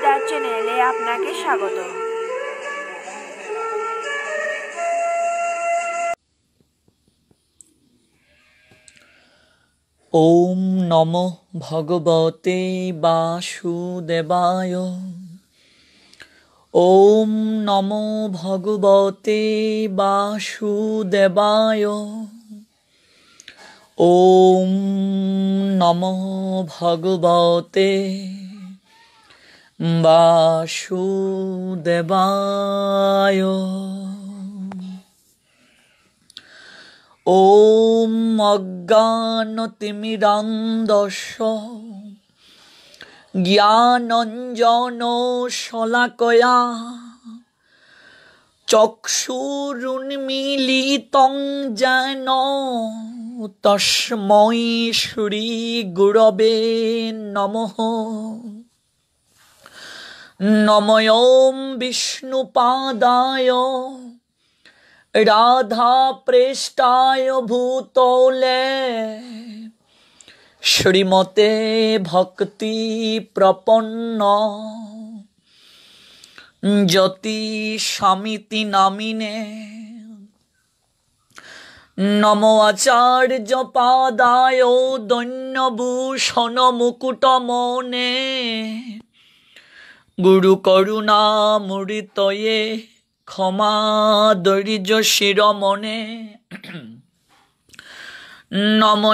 গীতা চ্যানেলে আপনাকে স্বাগত। ওম নমো ভগবতে বাসুদেবায়। ওম নমো ভগবতে বাসুদেবায়। ওম নমো ভগবতে বাসুদেবায়। ওম অজ্ঞানতিমিরান্ধস্য জ্ঞানাঞ্জনশলাকয়া চক্ষুরুন্মীলিতং যেন তস্मै শ্রীগুরবে নমঃ। নমো বিষ্ণুপাদায় রাধা প্রেষ্টায় ভূতলে শ্রীমতে ভক্তি প্রপন্ন জ্যোতি স্বামিতি নামিনে। নমো আচার্য পাদায় দৈন্যভূষণ মুকুটমনে গুরু করুণা মূর্তয়ে ক্ষমা দৈর্য শিরোমণে। নমো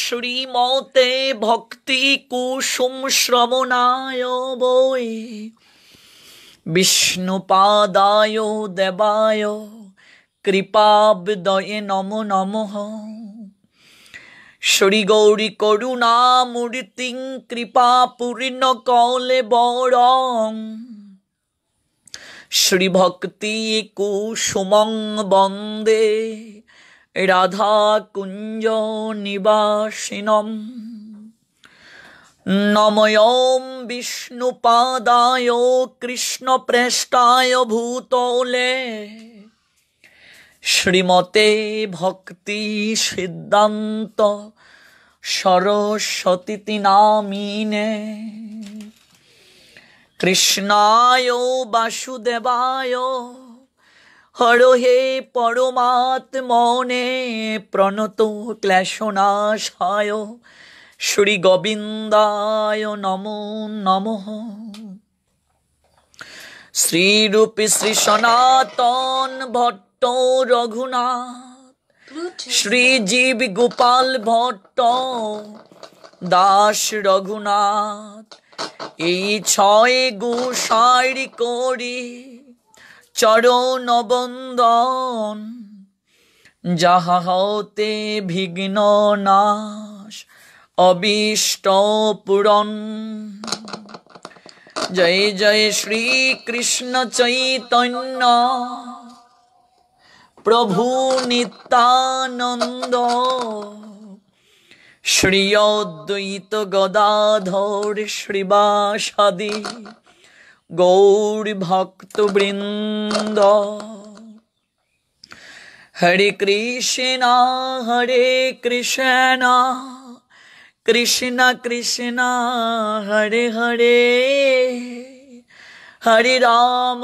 শ্রীমতে ভক্তি কুসুম শ্রবণায় বৈ বিষ্ণুপাদায় দেবায় কৃপাবদয়ে নমো নমঃ। শ্রী গৌরী করুণা মূর্তিং কৃপা পূর্ণ কলেবরং শ্রী ভক্তি কুসুমং বন্দে রাধা কুঞ্জ নিবাসিনম। নমো বিষ্ণুপাদায় কৃষ্ণ প্রেষ্টায় ভূতলে শ্রীমতে ভক্তি সিদ্ধান্ত সরস্বতী নামিনে। কৃষ্ণায় বাসুদেবায় হরহে পরমাত্মনে প্রণত ক্লেশনাশায় শ্রী গোবিন্দায় নমো নমঃ। শ্রীরূপী শ্রী সনাতন ভট্ট রঘুনাথ শ্রীজীব গোপাল ভট্ট দাস রঘুনাথ এই ছয় গোসাইরি করি চরণ বন্দন যাহা হতে বিঘ্ন নাশ অবিষ্ট পূরণ। জয় জয় শ্রী কৃষ্ণ চৈতন্য প্রভু নিত্যানন্দ শ্রী অদ্বৈত গদাধর শ্রীবাসাদি গৌর ভক্তবৃন্দ। হরে কৃষ্ণ কৃষ্ণ কৃষ্ণ হরে হরে হরে রাম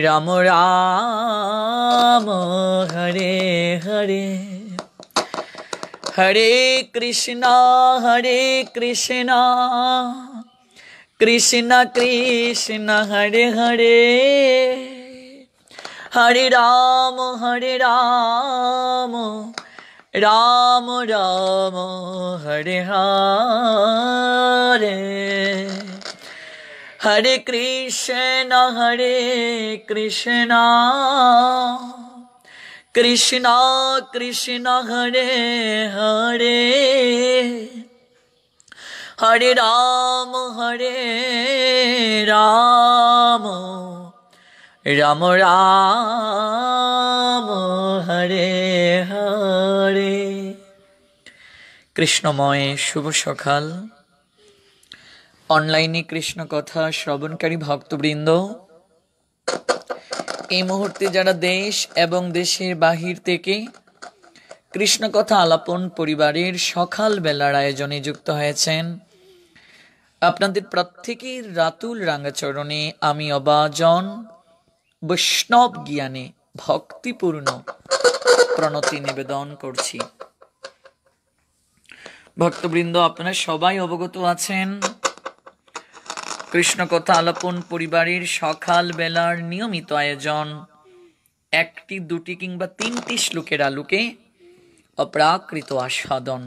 রাম রাম হরে হরে। হরে কৃষ্ণ কৃষ্ণ কৃষ্ণ হরে হরে হরে রাম রাম রাম হরে হরে। হরে কৃষ্ণ কৃষ্ণ কৃষ্ণ হরে হরে হরে রাম রাম রাম হরে হরে। কৃষ্ণময় শুভ সকাল। অনলাইনে কৃষ্ণ কথা শ্রবণকারী ভক্তবৃন্দ, এই মুহূর্তে যারা দেশ এবং দেশের বাহির থেকে কৃষ্ণ কথা আলাপন পরিবারের সকাল বেলার আয়োজনে যুক্ত হয়েছেন, আপনাদের প্রত্যেকের রাতুল রাঙ্গাচরণে আমি অবাজন বৈষ্ণব জ্ঞানে ভক্তিপূর্ণ প্রণতি নিবেদন করছি। ভক্তবৃন্দ, আপনারা সবাই অবগত আছেন কৃষ্ণ কথা আলাপন পরিবারের সকাল বেলার নিয়মিত আয়োজন একটি, দুটি কিংবা তিনটি শ্লোকের আলোকে অপ্রাকৃত আস্বাদন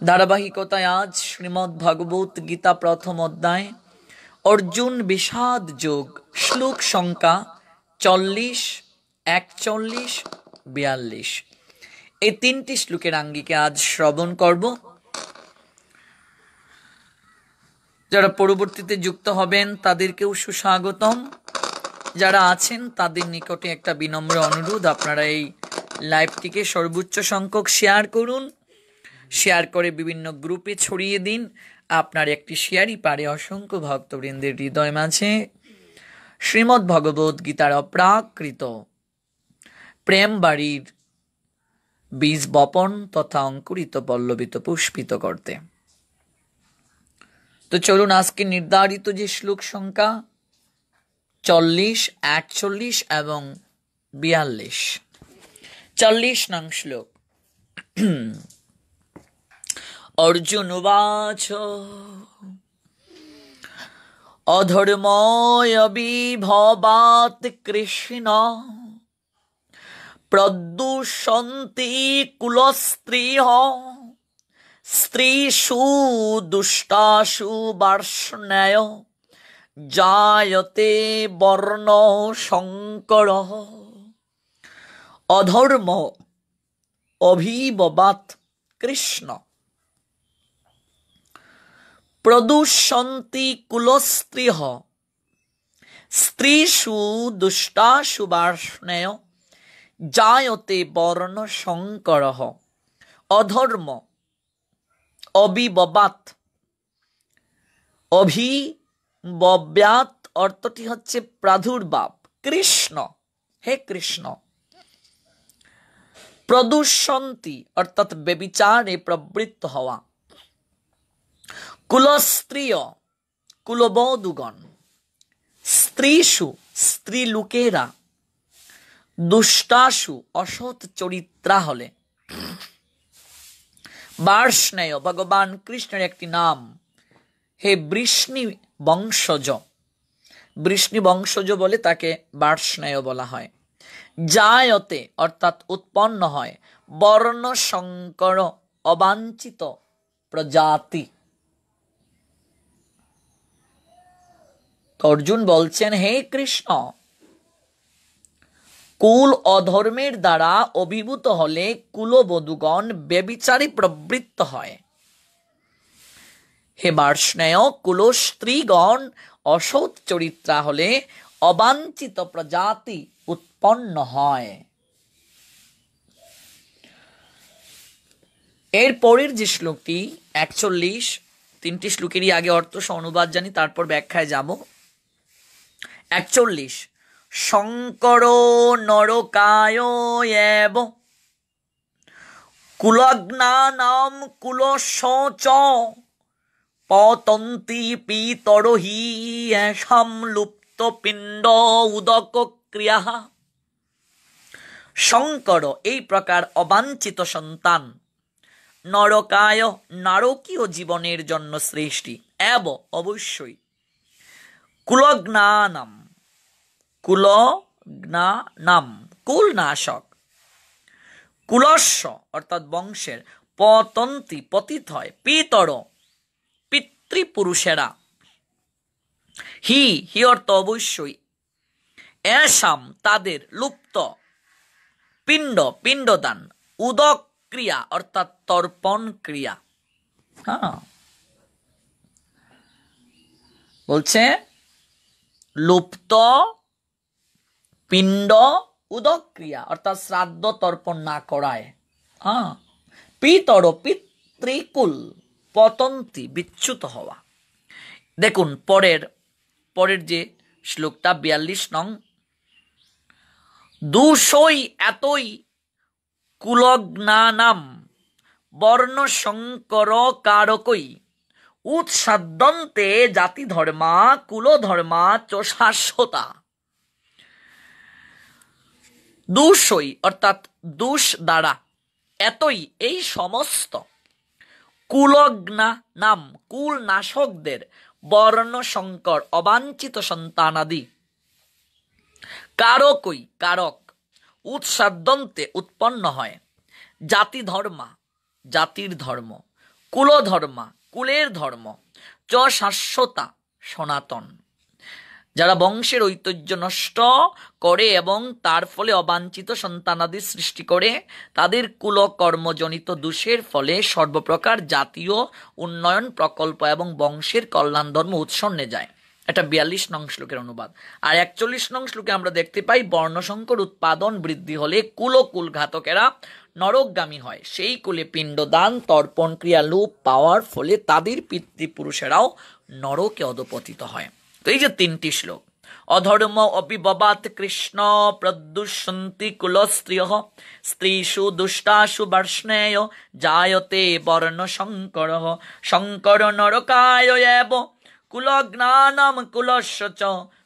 ধারাবাহিকতায় আজ শ্রীমদ্ ভাগবত গীতা প্রথম অধ্যায় অর্জুন বিষাদ যোগ শ্লোক সংখ্যা 40, 41, 42 এই তিনটি শ্লোকের আঙ্গিকে আজ শ্রবণ করব। যারা পরবর্তীতে যুক্ত হবেন তাদেরকেও সুস্বাগতম। যারা আছেন তাদের নিকটে একটা বিনম্র অনুরোধ, আপনারা এই লাইভটিকে সর্বোচ্চ সংখ্যক শেয়ার করুন, শেয়ার করে বিভিন্ন গ্রুপে ছড়িয়ে দিন। আপনার একটি শেয়ারই পারে অসংখ্য ভক্তবৃন্দের হৃদয় মাঝে শ্রীমদ্ ভগবত গীতার অপ্রাকৃত প্রেম বাড়ির বীজ বপন তথা অঙ্কুরিত পল্লবিত পুষ্পিত করতে। তো চলুন আজকে নির্ধারিত যে শ্লোক সংখ্যা 40, 41 এবং 42, 40 নং শ্লোক। অর্জুন উবাচ অধর্ময় বিভবাত কৃষ্ণ প্রদূষন্তি কুলস্ত্রীহ স্ত্রীষু দুষ্টাসু বার্ষ্ণেয় জায়তে বর্ণ সংকর। অধর্ম অভিববাত কৃষ্ণ প্রদূষন্তি কুলস্ত্রীহ স্ত্রীষু দুষ্টাসু বার্ষ্ণেয় জায়তে বর্ণ সংকর। অধর্ম অবিববাত, অভিবব্যাত অর্থটি হচ্ছে প্রাদুর্ভাব। কৃষ্ণ, হে কৃষ্ণ। প্রদূষন্তি অর্থাৎ ব্যভিচারে প্রবৃত্ত হওয়া। কুলস্ত্রীয় কুলবধূগণ, স্ত্রীষু স্ত্রী লোকেরা, দুষ্টাসু অসৎ চরিত্রা হলে, বার্ষ্ণেয় ভগবান কৃষ্ণের একটি নাম, হে বৃষ্ণি বংশজ, বৃষ্ণি বংশজ বলে তাকে বার্ষ্ণেয় বলা হয়। জায়তে অর্থাৎ উৎপন্ন হয়, বর্ণ সংকর অবাঞ্ছিত প্রজাতি। অর্জুন বলছেন, হে কৃষ্ণ, কুল অধর্মের দ্বারা অভিভূত হলে কুলবধূগণ ব্যভিচারে প্রবৃত্ত হয়। হে বার্ষ্ণেয়, কুলস্ত্রীগণ অসৎ চরিত্রা হলে অবাঞ্ছিত প্রজাতি উৎপন্ন হয়। এর পরের যে শ্লোকটি 41, তিনটি শ্লোকেরই আগে অর্থ অনুবাদ জানি, তারপর ব্যাখ্যায় যাব। 41 শঙ্কর নরকায় এব কুলগ্নানাম কুলশচ পতন্তি পিতরহি এষাম লুপ্ত পিণ্ড উদক ক্রিয়া। শঙ্কর এই প্রকার অবাঞ্ছিত সন্তান, নরকায় নারকীয় জীবনের জন্য সৃষ্টি, এব অবশ্যই, কুলগ্নানাম কুলগ্নানাম কুলনাশক, কুলস্য অর্থাৎ বংশের, পতন্তি পতিত হয়, পিতর পিতৃপুরুষেরা, হি হি অর্থ অবশ্যই, এষাম তাদের, লুপ্ত পিণ্ড পিণ্ডদান, উদক ক্রিয়া অর্থাৎ তর্পণ ক্রিয়া। বলছে লুপ্ত পিণ্ড উদক ক্রিয়া অর্থাৎ শ্রাদ্ধ তর্পণ না করায়। পিতর পিতৃকুল, পতন্তি বিচ্যুত হওয়া। দেখুন পরের যে শ্লোকটা 42 নং, দুষই এতই কুলগ্নানাম বর্ণ সংকর কারকই উৎসাদ্যন্তে জাতি ধর্মা কুল ধর্মা চ শাশ্বতা। দুষই অর্থাৎ দুষ দ্বারা এতই এই সমস্ত কুলগ্না নাম কুল নাশকদের বর্ণ সংকর অবাঞ্ছিত সন্তানাদি কারকই কারক উৎসাদ্যন্তে উৎপন্ন হয়। জাতি ধর্মা জাতির ধর্ম, কুল ধর্মা কুলের ধর্ম, চ শাশ্বতা সনাতন। যারা বংশের ঐতিহ্য নষ্ট করে এবং তার ফলে অবাঞ্ছিত সন্তানাদি সৃষ্টি করে, তাদের কুলকর্মজনিত দোষের ফলে সর্বপ্রকার জাতীয় উন্নয়ন প্রকল্প এবং বংশের কল্যাণ ধর্ম উৎসন্নে যায়। এটা 42 নং শ্লোকের অনুবাদ। আর 41 নং শ্লোকে আমরা দেখতে পাই বর্ণসংকর উৎপাদন বৃদ্ধি হলে কুলঘাতকেরা নরকগামী হয়। সেই কুলে পিণ্ডদান তর্পণ ক্রিয়া লোপ পাওয়ার ফলে তাদের পিতৃপুরুষেরাও নরকে অধপতিত হয়। তো এই যে 3টি শ্লোক, অধর্ম অপিববাত কৃষ্ণ প্রদুষন্তি কুলস্ত্রিয়ঃ স্ত্রীষু দুষ্টাসু বর্ষ্ণেয় জায়তে বর্ণ শঙ্করঃ শঙ্কর নরকায় এব কুলজ্ঞানম কুলস্য চ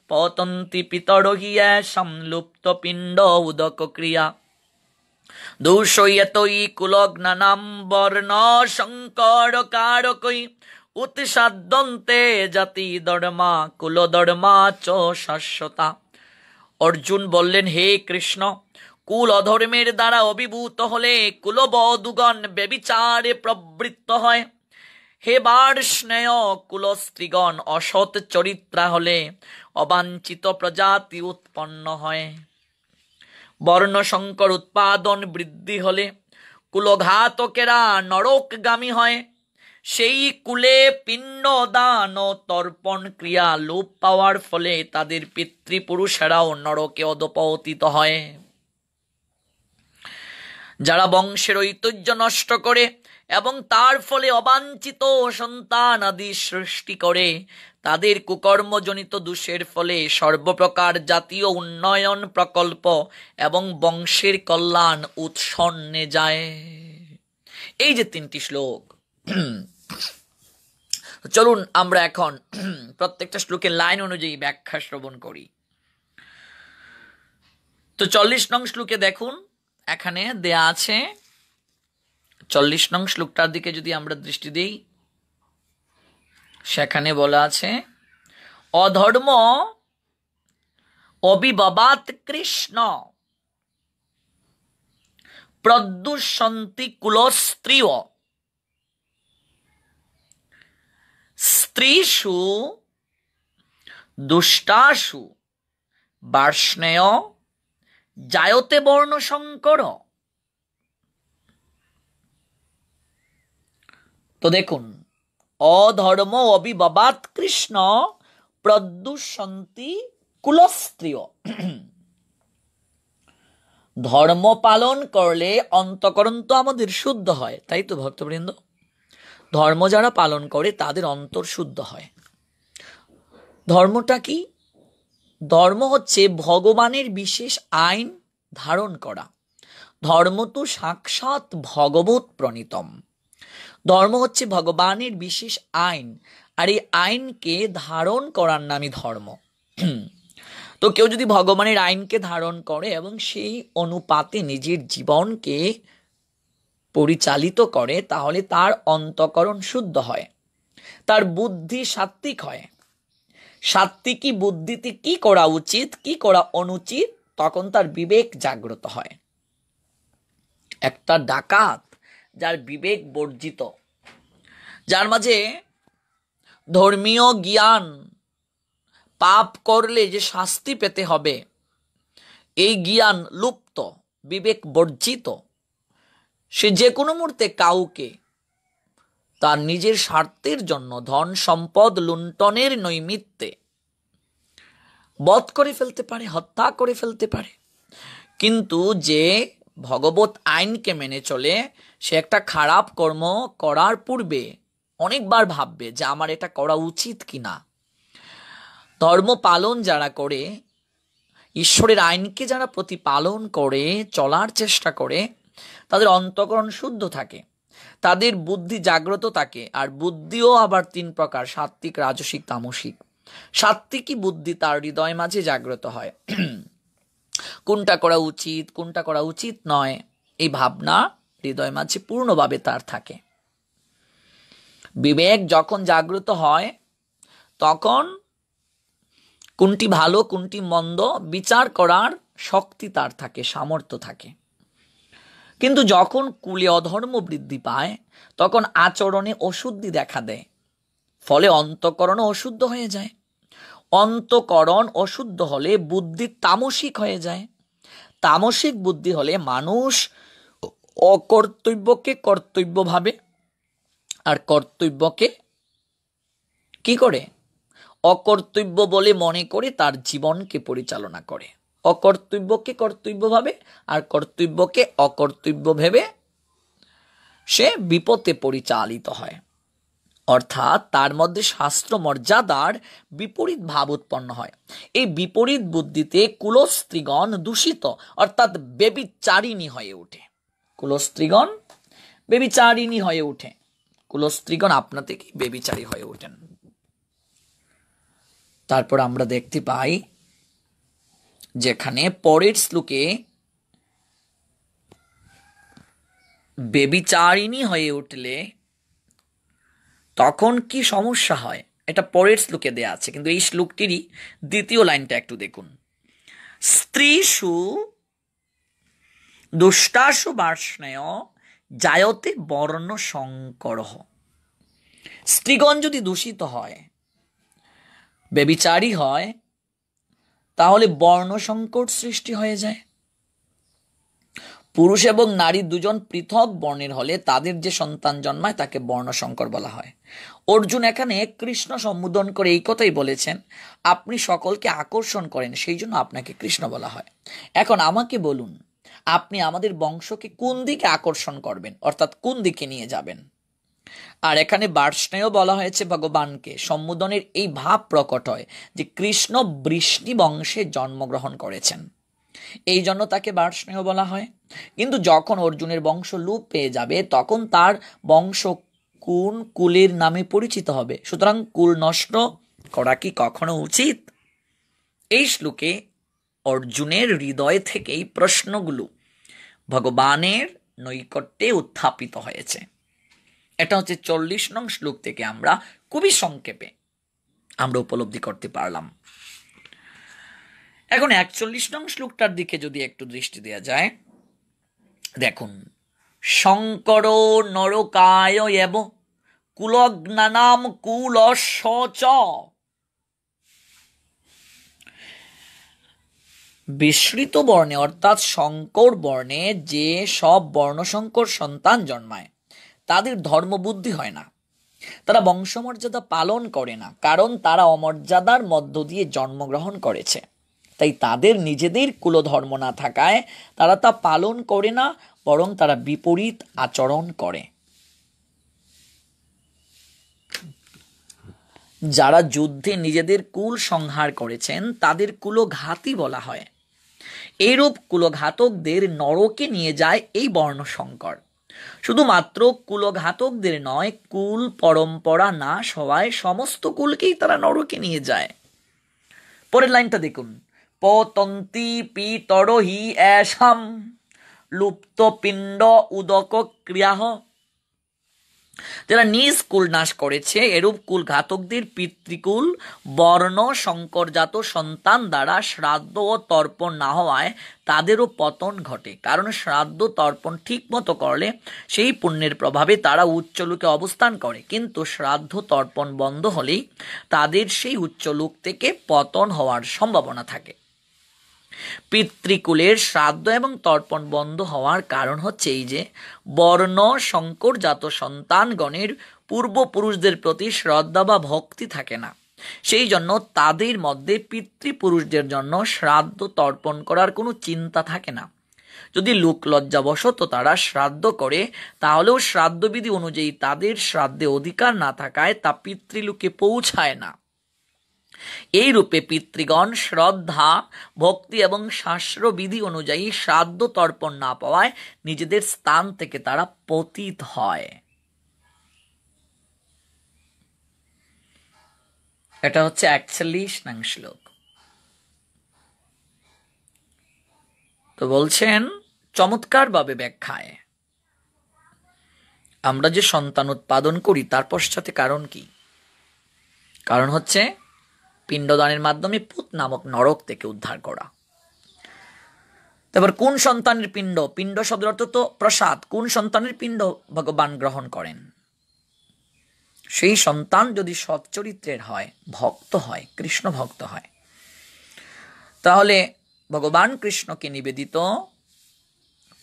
পতন্তি পিতরো হি এষাং লুপ্ত পিণ্ড উদক ক্রিয়া দূষয়তই কুলজ্ঞানম বর্ণ শঙ্কর কারকই উৎসাদ্যন্তে জাতি ধর্মা কুল ধর্মা চ শাশ্বতা। অর্জুন বললেন, হে কৃষ্ণ, কুল অধর্মের দ্বারা অভিভূত হলে কুলবধূগণ ব্যভিচারে প্রবৃত্ত হয়। হে বার্ষ্ণেয়, কুলস্ত্রীগণ অসৎ চরিত্রা হলে অবাঞ্ছিত প্রজাতি উৎপন্ন হয়। বর্ণ সংকর উৎপাদন বৃদ্ধি হলে কুলঘাতকেরা নরকগামী হয়। সেই কুলে পিণ্ড দান ও তর্পণ ক্রিয়া লোপ পাওয়ার ফলে তাদের পিতৃপুরুষেরাও নরকে অধপতিত হয়। যারা বংশের ঐতিহ্য নষ্ট করে এবং তার ফলে অবাঞ্ছিত সন্তান আদি সৃষ্টি করে, তাদের কুকর্মজনিত দোষের ফলে সর্বপ্রকার জাতীয় উন্নয়ন প্রকল্প এবং বংশের কল্যাণ উৎসন্নে যায়। এই যে 3টি শ্লোক, চলুন আমরা এখন প্রত্যেকটা শ্লোকের লাইন অনুযায়ী ব্যাখ্যা শ্রবণ করি। তো 40 নং শ্লোকে দেখুন, এখানে দেয়া আছে 40 নং শ্লোকটার দিকে যদি আমরা দৃষ্টি দিই, সেখানে বলা আছে অধর্ম অবিবাবাত কৃষ্ণ প্রদুষন্তি কুলস্ত্রিয় স্ত্রীষু দুষ্টাসু বার্ষ্ণেয় জায়তে বর্ণ সংকর। তো দেখুন, অধর্ম অবিবাবাত কৃষ্ণ প্রদুষন্তি কুলস্ত্রিয়। ধর্ম পালন করলে অন্তঃকরণ তো আমাদের শুদ্ধ হয়, তাই তো ভক্তবৃন্দ? ধর্ম যারা পালন করে তাদের অন্তর শুদ্ধ হয়। ধর্মটা কি? ধর্ম হচ্ছে ভগবানের বিশেষ আইন ধারণ করা। ধর্ম তো সাক্ষাৎ ভগবত প্রণীতম। ধর্ম হচ্ছে ভগবানের বিশেষ আইন, আর এই আইনকে ধারণ করার নামই ধর্ম। তো কেউ যদি ভগবানের আইনকে ধারণ করে এবং সেই অনুপাতে নিজের জীবনকে পরিচালিত করে, তাহলে তার অন্তঃকরণ শুদ্ধ হয়, তার বুদ্ধি সাত্ত্বিক হয়। সাত্ত্বিকী বুদ্ধিতে কি করা উচিত কি করা অনুচিত, তখন তার বিবেক জাগ্রত হয়। একটা ডাকাত যার বিবেক বর্জিত, যার মাঝে ধর্মীয় জ্ঞান, পাপ করলে যে শাস্তি পেতে হবে এই জ্ঞান লুপ্ত, বিবেক বর্জিত, সে যে কোনো মুহূর্তে কাউকে তার নিজের স্বার্থের জন্য ধন সম্পদ লুণ্ঠনের নৈমিত্তে বধ করে ফেলতে পারে, হত্যা করে ফেলতে পারে। কিন্তু যে ভগবত আইনকে মেনে চলে, সে একটা খারাপ কর্ম করার পূর্বে অনেকবার ভাববে যে আমার এটা করা উচিত কিনা। ধর্ম পালন যারা করে, ঈশ্বরের আইনকে যারা প্রতিপালন করে চলার চেষ্টা করে, তাদের অন্তঃকরণ শুদ্ধ থাকে। তাদের বুদ্ধি জাগ্রত থাকে। আর বুদ্ধিও আবার 3 প্রকার, সাত্ত্বিক, রাজসিক, তামসিক। সাত্ত্বিকী বুদ্ধি তার হৃদয় মাঝে জাগ্রত হয়। কোনটা করা উচিত, কোনটা করা উচিত নয়, এই ভাবনা হৃদয় মাঝে পূর্ণভাবে তার থাকে। বিবেক যখন জাগ্রত হয় তখন কোনটি ভালো কোনটি মন্দ বিচার করার শক্তি তার থাকে, সামর্থ্য থাকে। কিন্তু যখন কুলে অধর্ম বৃদ্ধি পায় তখন আচরণে অশুদ্ধি দেখা দেয়, ফলে অন্তঃকরণ অশুদ্ধ হয়ে যায়। অন্তঃকরণ অশুদ্ধ হলে বুদ্ধি তামসিক হয়ে যায়। তামসিক বুদ্ধি হলে মানুষ অকর্তব্যকে কর্তব্য ভাবে, আর কর্তব্যকে কি করে, অকর্তব্য বলে মনে করে তার জীবনকে পরিচালনা করে। অকর্তব্যকে কর্তব্য ভাবে আর কর্তব্যকে অকর্তব্য ভেবে সে বিপথে পরিচালিত হয়। অর্থাৎ তার মধ্যে শাস্ত্র মর্যাদার বিপরীত ভাব উৎপন্ন হয়। এই বিপরীত বুদ্ধিতে কুলস্ত্রীগণ দূষিত অর্থাৎ ব্যভিচারিণী হয়ে ওঠে। কুলস্ত্রীগণ ব্যভিচারিণী হয়ে ওঠে। কুলস্ত্রীগণ আপনা থেকে ব্যভিচারী হয়ে ওঠেন। তারপর আমরা দেখতে পাই যেখানে পরের শ্লোকে ব্যভিচারিণী হয়ে উঠলে তখন কি সমস্যা হয়, এটা পরের শ্লোকে দেয়া আছে, কিন্তু এই শ্লোকটিরই দ্বিতীয় লাইনটা একটু দেখুন। স্ত্রীষু দুষ্টাসু বার্ষ্ণেয় জায়তে বর্ণ সংকরহ। স্ত্রীগণ যদি দূষিত হয়, ব্যভিচারী হয়, তাহলে বর্ণ সংকট সৃষ্টি হয়ে যায়। পুরুষ এবং নারী দুজন পৃথক বর্ণের হলে তাদের যে সন্তান জন্মায় তাকে বর্ণসংকর বলা হয়। অর্জুন এখানে কৃষ্ণ সম্বোধন করে এই কথাই বলেছেন, আপনি সকলকে আকর্ষণ করেন, সেই জন্য আপনাকে কৃষ্ণ বলা হয়। এখন আমাকে বলুন, আপনি আমাদের বংশকে কোন দিকে আকর্ষণ করবেন, অর্থাৎ কোন দিকে নিয়ে যাবেন? আর এখানে বার্ষ্ণেয় বলা হয়েছে ভগবানকে। সম্বোধনের এই ভাব প্রকট হয় যে কৃষ্ণ বৃষ্ণি বংশে জন্মগ্রহণ করেছেন, এই জন্য তাকে বার্ষ্ণেয় বলা হয়। কিন্তু যখন অর্জুনের বংশ লোপ পেয়ে যাবে তখন তার বংশ কোন কুলের নামে পরিচিত হবে? সুতরাং কুল নষ্ট করা কি কখনো উচিত? এই শ্লোকে অর্জুনের হৃদয় থেকে এই প্রশ্নগুলো ভগবানের নৈকট্যে উত্থাপিত হয়েছে। এটা হচ্ছে 40 নং শ্লোক থেকে আমরা খুবই সংক্ষেপে আমরা উপলব্ধি করতে পারলাম। এখন 41 নং শ্লোকটার দিকে যদি একটু দৃষ্টি দেওয়া যায়, দেখুন, শঙ্কর নরকায় এব কুলজ্ঞানাম কুলস্য। বিস্মৃত বর্ণে অর্থাৎ শঙ্কর বর্ণে যে সব বর্ণশঙ্কর সন্তান জন্মায় তাদের ধর্মবুদ্ধি হয় না, তারা বংশমর্যাদা পালন করে না, কারণ তারা অমর্যাদার মধ্য দিয়ে জন্মগ্রহণ করেছে। তাই তাদের নিজেদের কুলধর্ম না থাকায় তারা তা পালন করে না, বরং তারা বিপরীত আচরণ করে। যারা যুদ্ধে নিজেদের কুল সংহার করেছেন তাদের কুলঘাতী বলা হয়। এইরূপ কুলঘাতকদের নরকে নিয়ে যায় এই বর্ণসংকর। শুধুমাত্র কুলঘাতকদের নয়, কুল পরম্পরা নাশ হওয়ায় সমস্ত কুলকেই তারা নরকে নিয়ে যায়। পরের লাইনটা দেখুন, পতন্তি পিতরহি এষাম লুপ্ত পিণ্ড উদক ক্রিয়াহ। যারা নিজ কুল নাশ করেছে এরূপ কুল ঘাতকদের পিতৃকুল বর্ণ সংকরজাত সন্তান দ্বারা শ্রাদ্ধ ও তর্পণ না হওয়ায় তাদেরও পতন ঘটে। কারণ শ্রাদ্ধ তর্পণ ঠিক মতো করলে সেই পুণ্যের প্রভাবে তারা উচ্চলোকে অবস্থান করে, কিন্তু শ্রাদ্ধ তর্পণ বন্ধ হলেই তাদের সেই উচ্চলোক থেকে পতন হওয়ার সম্ভাবনা থাকে। পিতৃকুলের শ্রাদ্ধ এবং তর্পণ বন্ধ হওয়ার কারণ হচ্ছে এই যে বর্ণ সংকরজাত সন্তানগণের পূর্বপুরুষদের প্রতি শ্রদ্ধা বা ভক্তি থাকে না, সেই জন্য তাদের মধ্যে পিতৃপুরুষদের জন্য শ্রাদ্ধ তর্পণ করার কোনো চিন্তা থাকে না। যদি লোকলজ্জাবশত তারা শ্রাদ্ধ করে তাহলেও শ্রাদ্ধবিধি অনুযায়ী তাদের শ্রাদ্ধে অধিকার না থাকায় তা পিতৃলোকে পৌঁছায় না। এই রূপে পিতৃগণ শ্রদ্ধা, ভক্তি এবং শাস্ত্রবিধি অনুযায়ী শ্রাদ্ধ তর্পণ না পাওয়ায় নিজেদের স্থান থেকে তারা পতিত হয়। এটা হচ্ছে 41 নং শ্লোক। তো বলছেন চমৎকার ভাবে ব্যাখ্যায়, আমরা যে সন্তান উৎপাদন করি তার পশ্চাতে কারণ কি? কারণ হচ্ছে পিণ্ডদানের মাধ্যমে পুত নামক নরক থেকে উদ্ধার করা। তারপর কোন সন্তানের পিণ্ড? পিণ্ড শব্দের অর্থ তো প্রসাদ। কোন সন্তানের পিণ্ড ভগবান গ্রহণ করেন? সেই সন্তান যদি সচ্চরিত্রের হয়, ভক্ত হয়, কৃষ্ণ ভক্ত হয়, তাহলে ভগবান কৃষ্ণকে নিবেদিত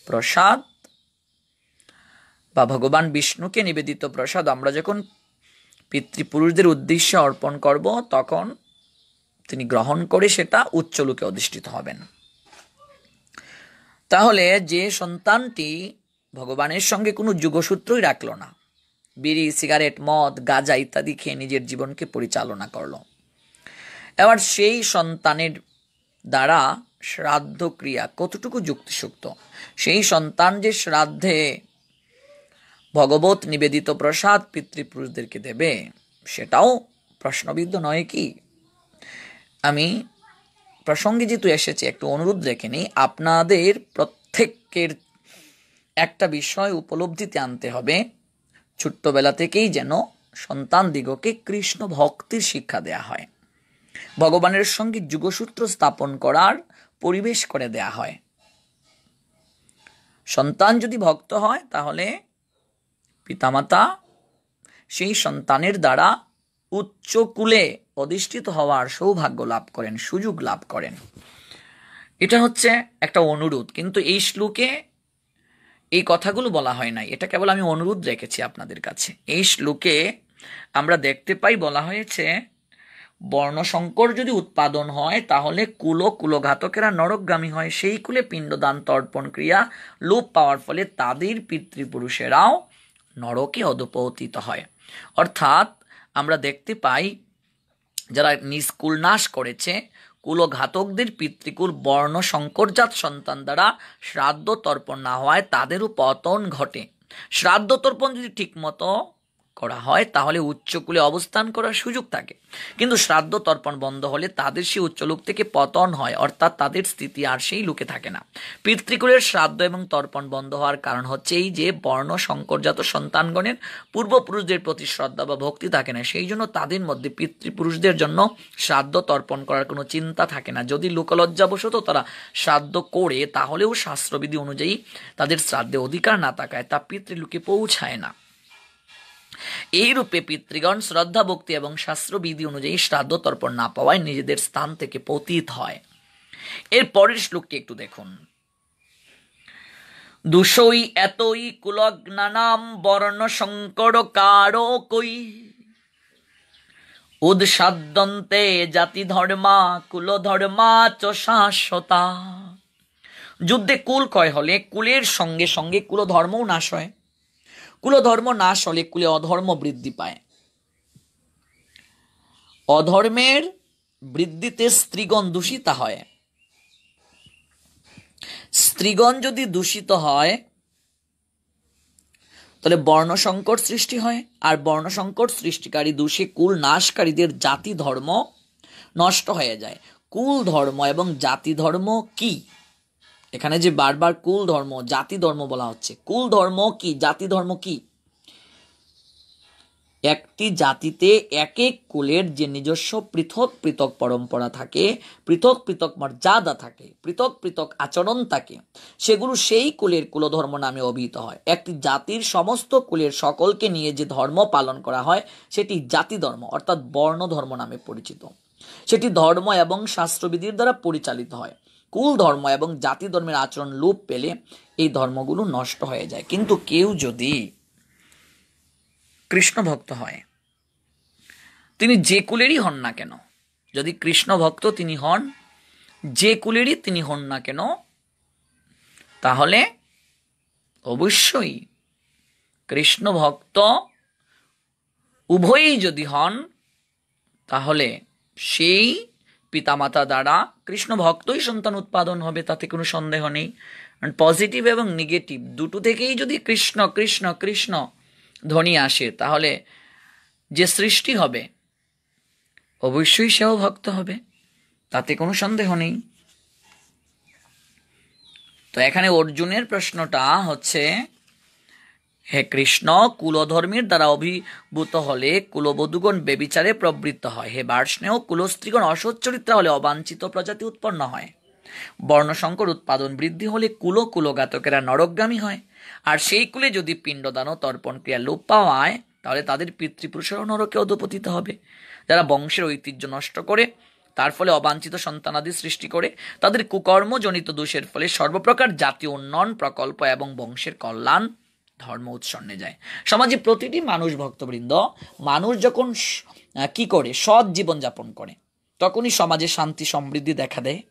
প্রসাদ বা ভগবান বিষ্ণুকে নিবেদিত প্রসাদ আমরা যখন পিতৃপুরুষদের উদ্দেশ্যে অর্পণ করব, তখন তিনি গ্রহণ করে সেটা উচ্চলোকে অধিষ্ঠিত হবেন। তাহলে যে সন্তানটি ভগবানের সঙ্গে কোনো যোগসূত্রই রাখল না, বিড়ি, সিগারেট, মদ, গাঁজা ইত্যাদি খেয়ে নিজের জীবনকে পরিচালনা করল, এবার সেই সন্তানের দ্বারা শ্রাদ্ধ ক্রিয়া কতটুকু যুক্তিযুক্ত? সেই সন্তান যে শ্রাদ্ধে ভগবত নিবেদিত প্রসাদ পিতৃপুরুষদেরকে দেবে, সেটাও প্রশ্নবিদ্ধ নয় কি? আমি প্রসঙ্গে যেহেতু এসেছে, একটু অনুরোধ রেখে নিই, আপনাদের প্রত্যেকের একটা বিষয় উপলব্ধিতে আনতে হবে, ছোট্টবেলা থেকেই যেন সন্তান দিগকে কৃষ্ণ ভক্তির শিক্ষা দেয়া হয়, ভগবানের সঙ্গে যুগসূত্র স্থাপন করার পরিবেশ করে দেয়া হয়। সন্তান যদি ভক্ত হয় তাহলে পিতামাতা সেই সন্তানের দ্বারা উচ্চ কুলে অধিষ্ঠিত হওয়ার সৌভাগ্য লাভ করেন, সুযোগ লাভ করেন। এটা হচ্ছে একটা অনুরোধ, কিন্তু এই শ্লোকে এই কথাগুলো বলা হয় নাই, এটা কেবল আমি অনুরোধ রেখেছি আপনাদের কাছে। এই শ্লোকে আমরা দেখতে পাই বলা হয়েছে, বর্ণসংকর যদি উৎপাদন হয় তাহলে কুলঘাতকেরা নরকগামী হয়, সেই কুলে পিণ্ডদান তর্পণ ক্রিয়া লোপ পাওয়ার ফলে তাদের পিতৃপুরুষেরাও নরকে অধপতিত হয়। অর্থাৎ আমরা দেখতে পাই যারা নিজ কুল নাশ করেছে, কুলঘাতকদের পিতৃকুল বর্ণ সংকরজাত সন্তান দ্বারা শ্রাদ্ধ তর্পণ না হওয়ায় তাদেরও পতন ঘটে। শ্রাদ্ধ তর্পণ যদি ঠিক মতো করা হয় তাহলে উচ্চকুলে অবস্থান করার সুযোগ থাকে, কিন্তু শ্রাদ্ধ তর্পণ বন্ধ হলে তাদের সেই উচ্চলোক থেকে পতন হয়, অর্থাৎ তাদের স্থিতি আর সেই লোকে থাকে না। পিতৃকুলের শ্রাদ্ধ এবং তর্পণ বন্ধ হওয়ার কারণ হচ্ছে এই যে বর্ণ সংকরজাত সন্তানগণের পূর্বপুরুষদের প্রতি শ্রদ্ধা বা ভক্তি থাকে না, সেই জন্য তাদের মধ্যে পিতৃপুরুষদের জন্য শ্রাদ্ধ তর্পণ করার কোনো চিন্তা থাকে না। যদি লোকলজ্জাবশত তারা শ্রাদ্ধ করে, তাহলেও শাস্ত্রবিধি অনুযায়ী তাদের শ্রাদ্ধে অধিকার না থাকায় তা পিতৃলোকে পৌঁছায় না। এই রূপে পিতৃগণ শ্রদ্ধা, ভক্তি এবং শাস্ত্রবিধি অনুযায়ী শ্রাদ্ধ তর্পণ না পাওয়ায় নিজেদের স্থান থেকে পতিত হয়। এর পরের শ্লোকটি একটু দেখুন। দুষই এতই কুলগ্নানাম বর্ণ সংকর কারকই উৎসাদ্যন্তে জাতি ধর্মা কুল ধর্মা চ শাশ্বতা। যুদ্ধে কুল ক্ষয় হলে কুলের সঙ্গে সঙ্গে কুলধর্মও নাশ হয়, কুলধর্ম নাশ হলে কুলে অধর্ম বৃদ্ধি পায়, অধর্মের বৃদ্ধিতে স্ত্রীগণ দূষিত হয়, স্ত্রীগণ যদি দূষিত হয় তাহলে বর্ণসংকট সৃষ্টি হয়, আর বর্ণসংকট সৃষ্টিকারী দোষে কুল নাশকারীদের জাতি ধর্ম নষ্ট হয়ে যায়। কুল ধর্ম এবং জাতি ধর্ম কি? এখানে যে বারবার কুল ধর্ম, জাতি ধর্ম বলা হচ্ছে, কুল ধর্ম কি, জাতি ধর্ম কি? একটি জাতিতে এক এক কুলের যে নিজস্ব পৃথক পৃথক পরম্পরা থাকে, পৃথক পৃথক মর্যাদা থাকে, পৃথক পৃথক আচরণ থাকে, সেগুলো সেই কুলের কুলধর্ম নামে অভিহিত হয়। একটি জাতির সমস্ত কুলের সকলকে নিয়ে যে ধর্ম পালন করা হয় সেটি জাতি ধর্ম অর্থাৎ বর্ণ ধর্ম নামে পরিচিত। সেটি ধর্ম এবং শাস্ত্রবিধির দ্বারা পরিচালিত হয়। কুল ধর্ম এবং জাতি ধর্মের আচরণ লোপ পেলে এই ধর্মগুলো নষ্ট হয়ে যায়। কিন্তু কেউ যদি কৃষ্ণ ভক্ত হয়, তিনি যে কুলেরই হন না কেন, যদি কৃষ্ণ ভক্ত তিনি হন, যে কুলেরই তিনি হন না কেন, তাহলে অবশ্যই কৃষ্ণ ভক্ত উভয়ই যদি হন, তাহলে সেই পিতামাতা দ্বারা কৃষ্ণ ভক্তই সন্তান উৎপাদন হবে, তাতে কোনো সন্দেহ নেই। পজিটিভ এবং নেগেটিভ দুটো থেকেই যদি কৃষ্ণ কৃষ্ণ কৃষ্ণ ধ্বনি আসে, তাহলে যে সৃষ্টি হবে অবশ্যই সেও ভক্ত হবে, তাতে কোনো সন্দেহ নেই। তো এখানে অর্জুনের প্রশ্নটা হচ্ছে, হে কৃষ্ণ, কুলধর্মের দ্বারা অভিভূত হলে কুলবধূগণ বেবিচারে প্রবৃত্ত হয়। হে বার্ষ্ণেয়, কুলস্ত্রীগণ অসৎ চরিত্রা হলে অবাঞ্ছিত প্রজাতি উৎপন্ন হয়। বর্ণসংকর উৎপাদন বৃদ্ধি হলে কুলঘাতকেরা নরকগামী হয়। আর সেই কুলে যদি পিণ্ডদান ও তর্পণ ক্রিয়া লোপ পাওয়ায়, তাহলে তাদের পিতৃপুরুষেরও নরকে অধপতিত হবে। যারা বংশের ঐতিহ্য নষ্ট করে, তার ফলে অবাঞ্ছিত সন্তানাদি সৃষ্টি করে, তাদের কুকর্মজনিত দোষের ফলে সর্বপ্রকার জাতীয় উন্নয়ন প্রকল্প এবং বংশের কল্যাণ ধর্ম উৎসন্নে যায়। সমাজে প্রতিটি মানুষ ভক্তবৃন্দ, মানুষ যখন কি করে সৎ জীবন যাপন করে, তখনই সমাজে শান্তি সমৃদ্ধি দেখা দেয়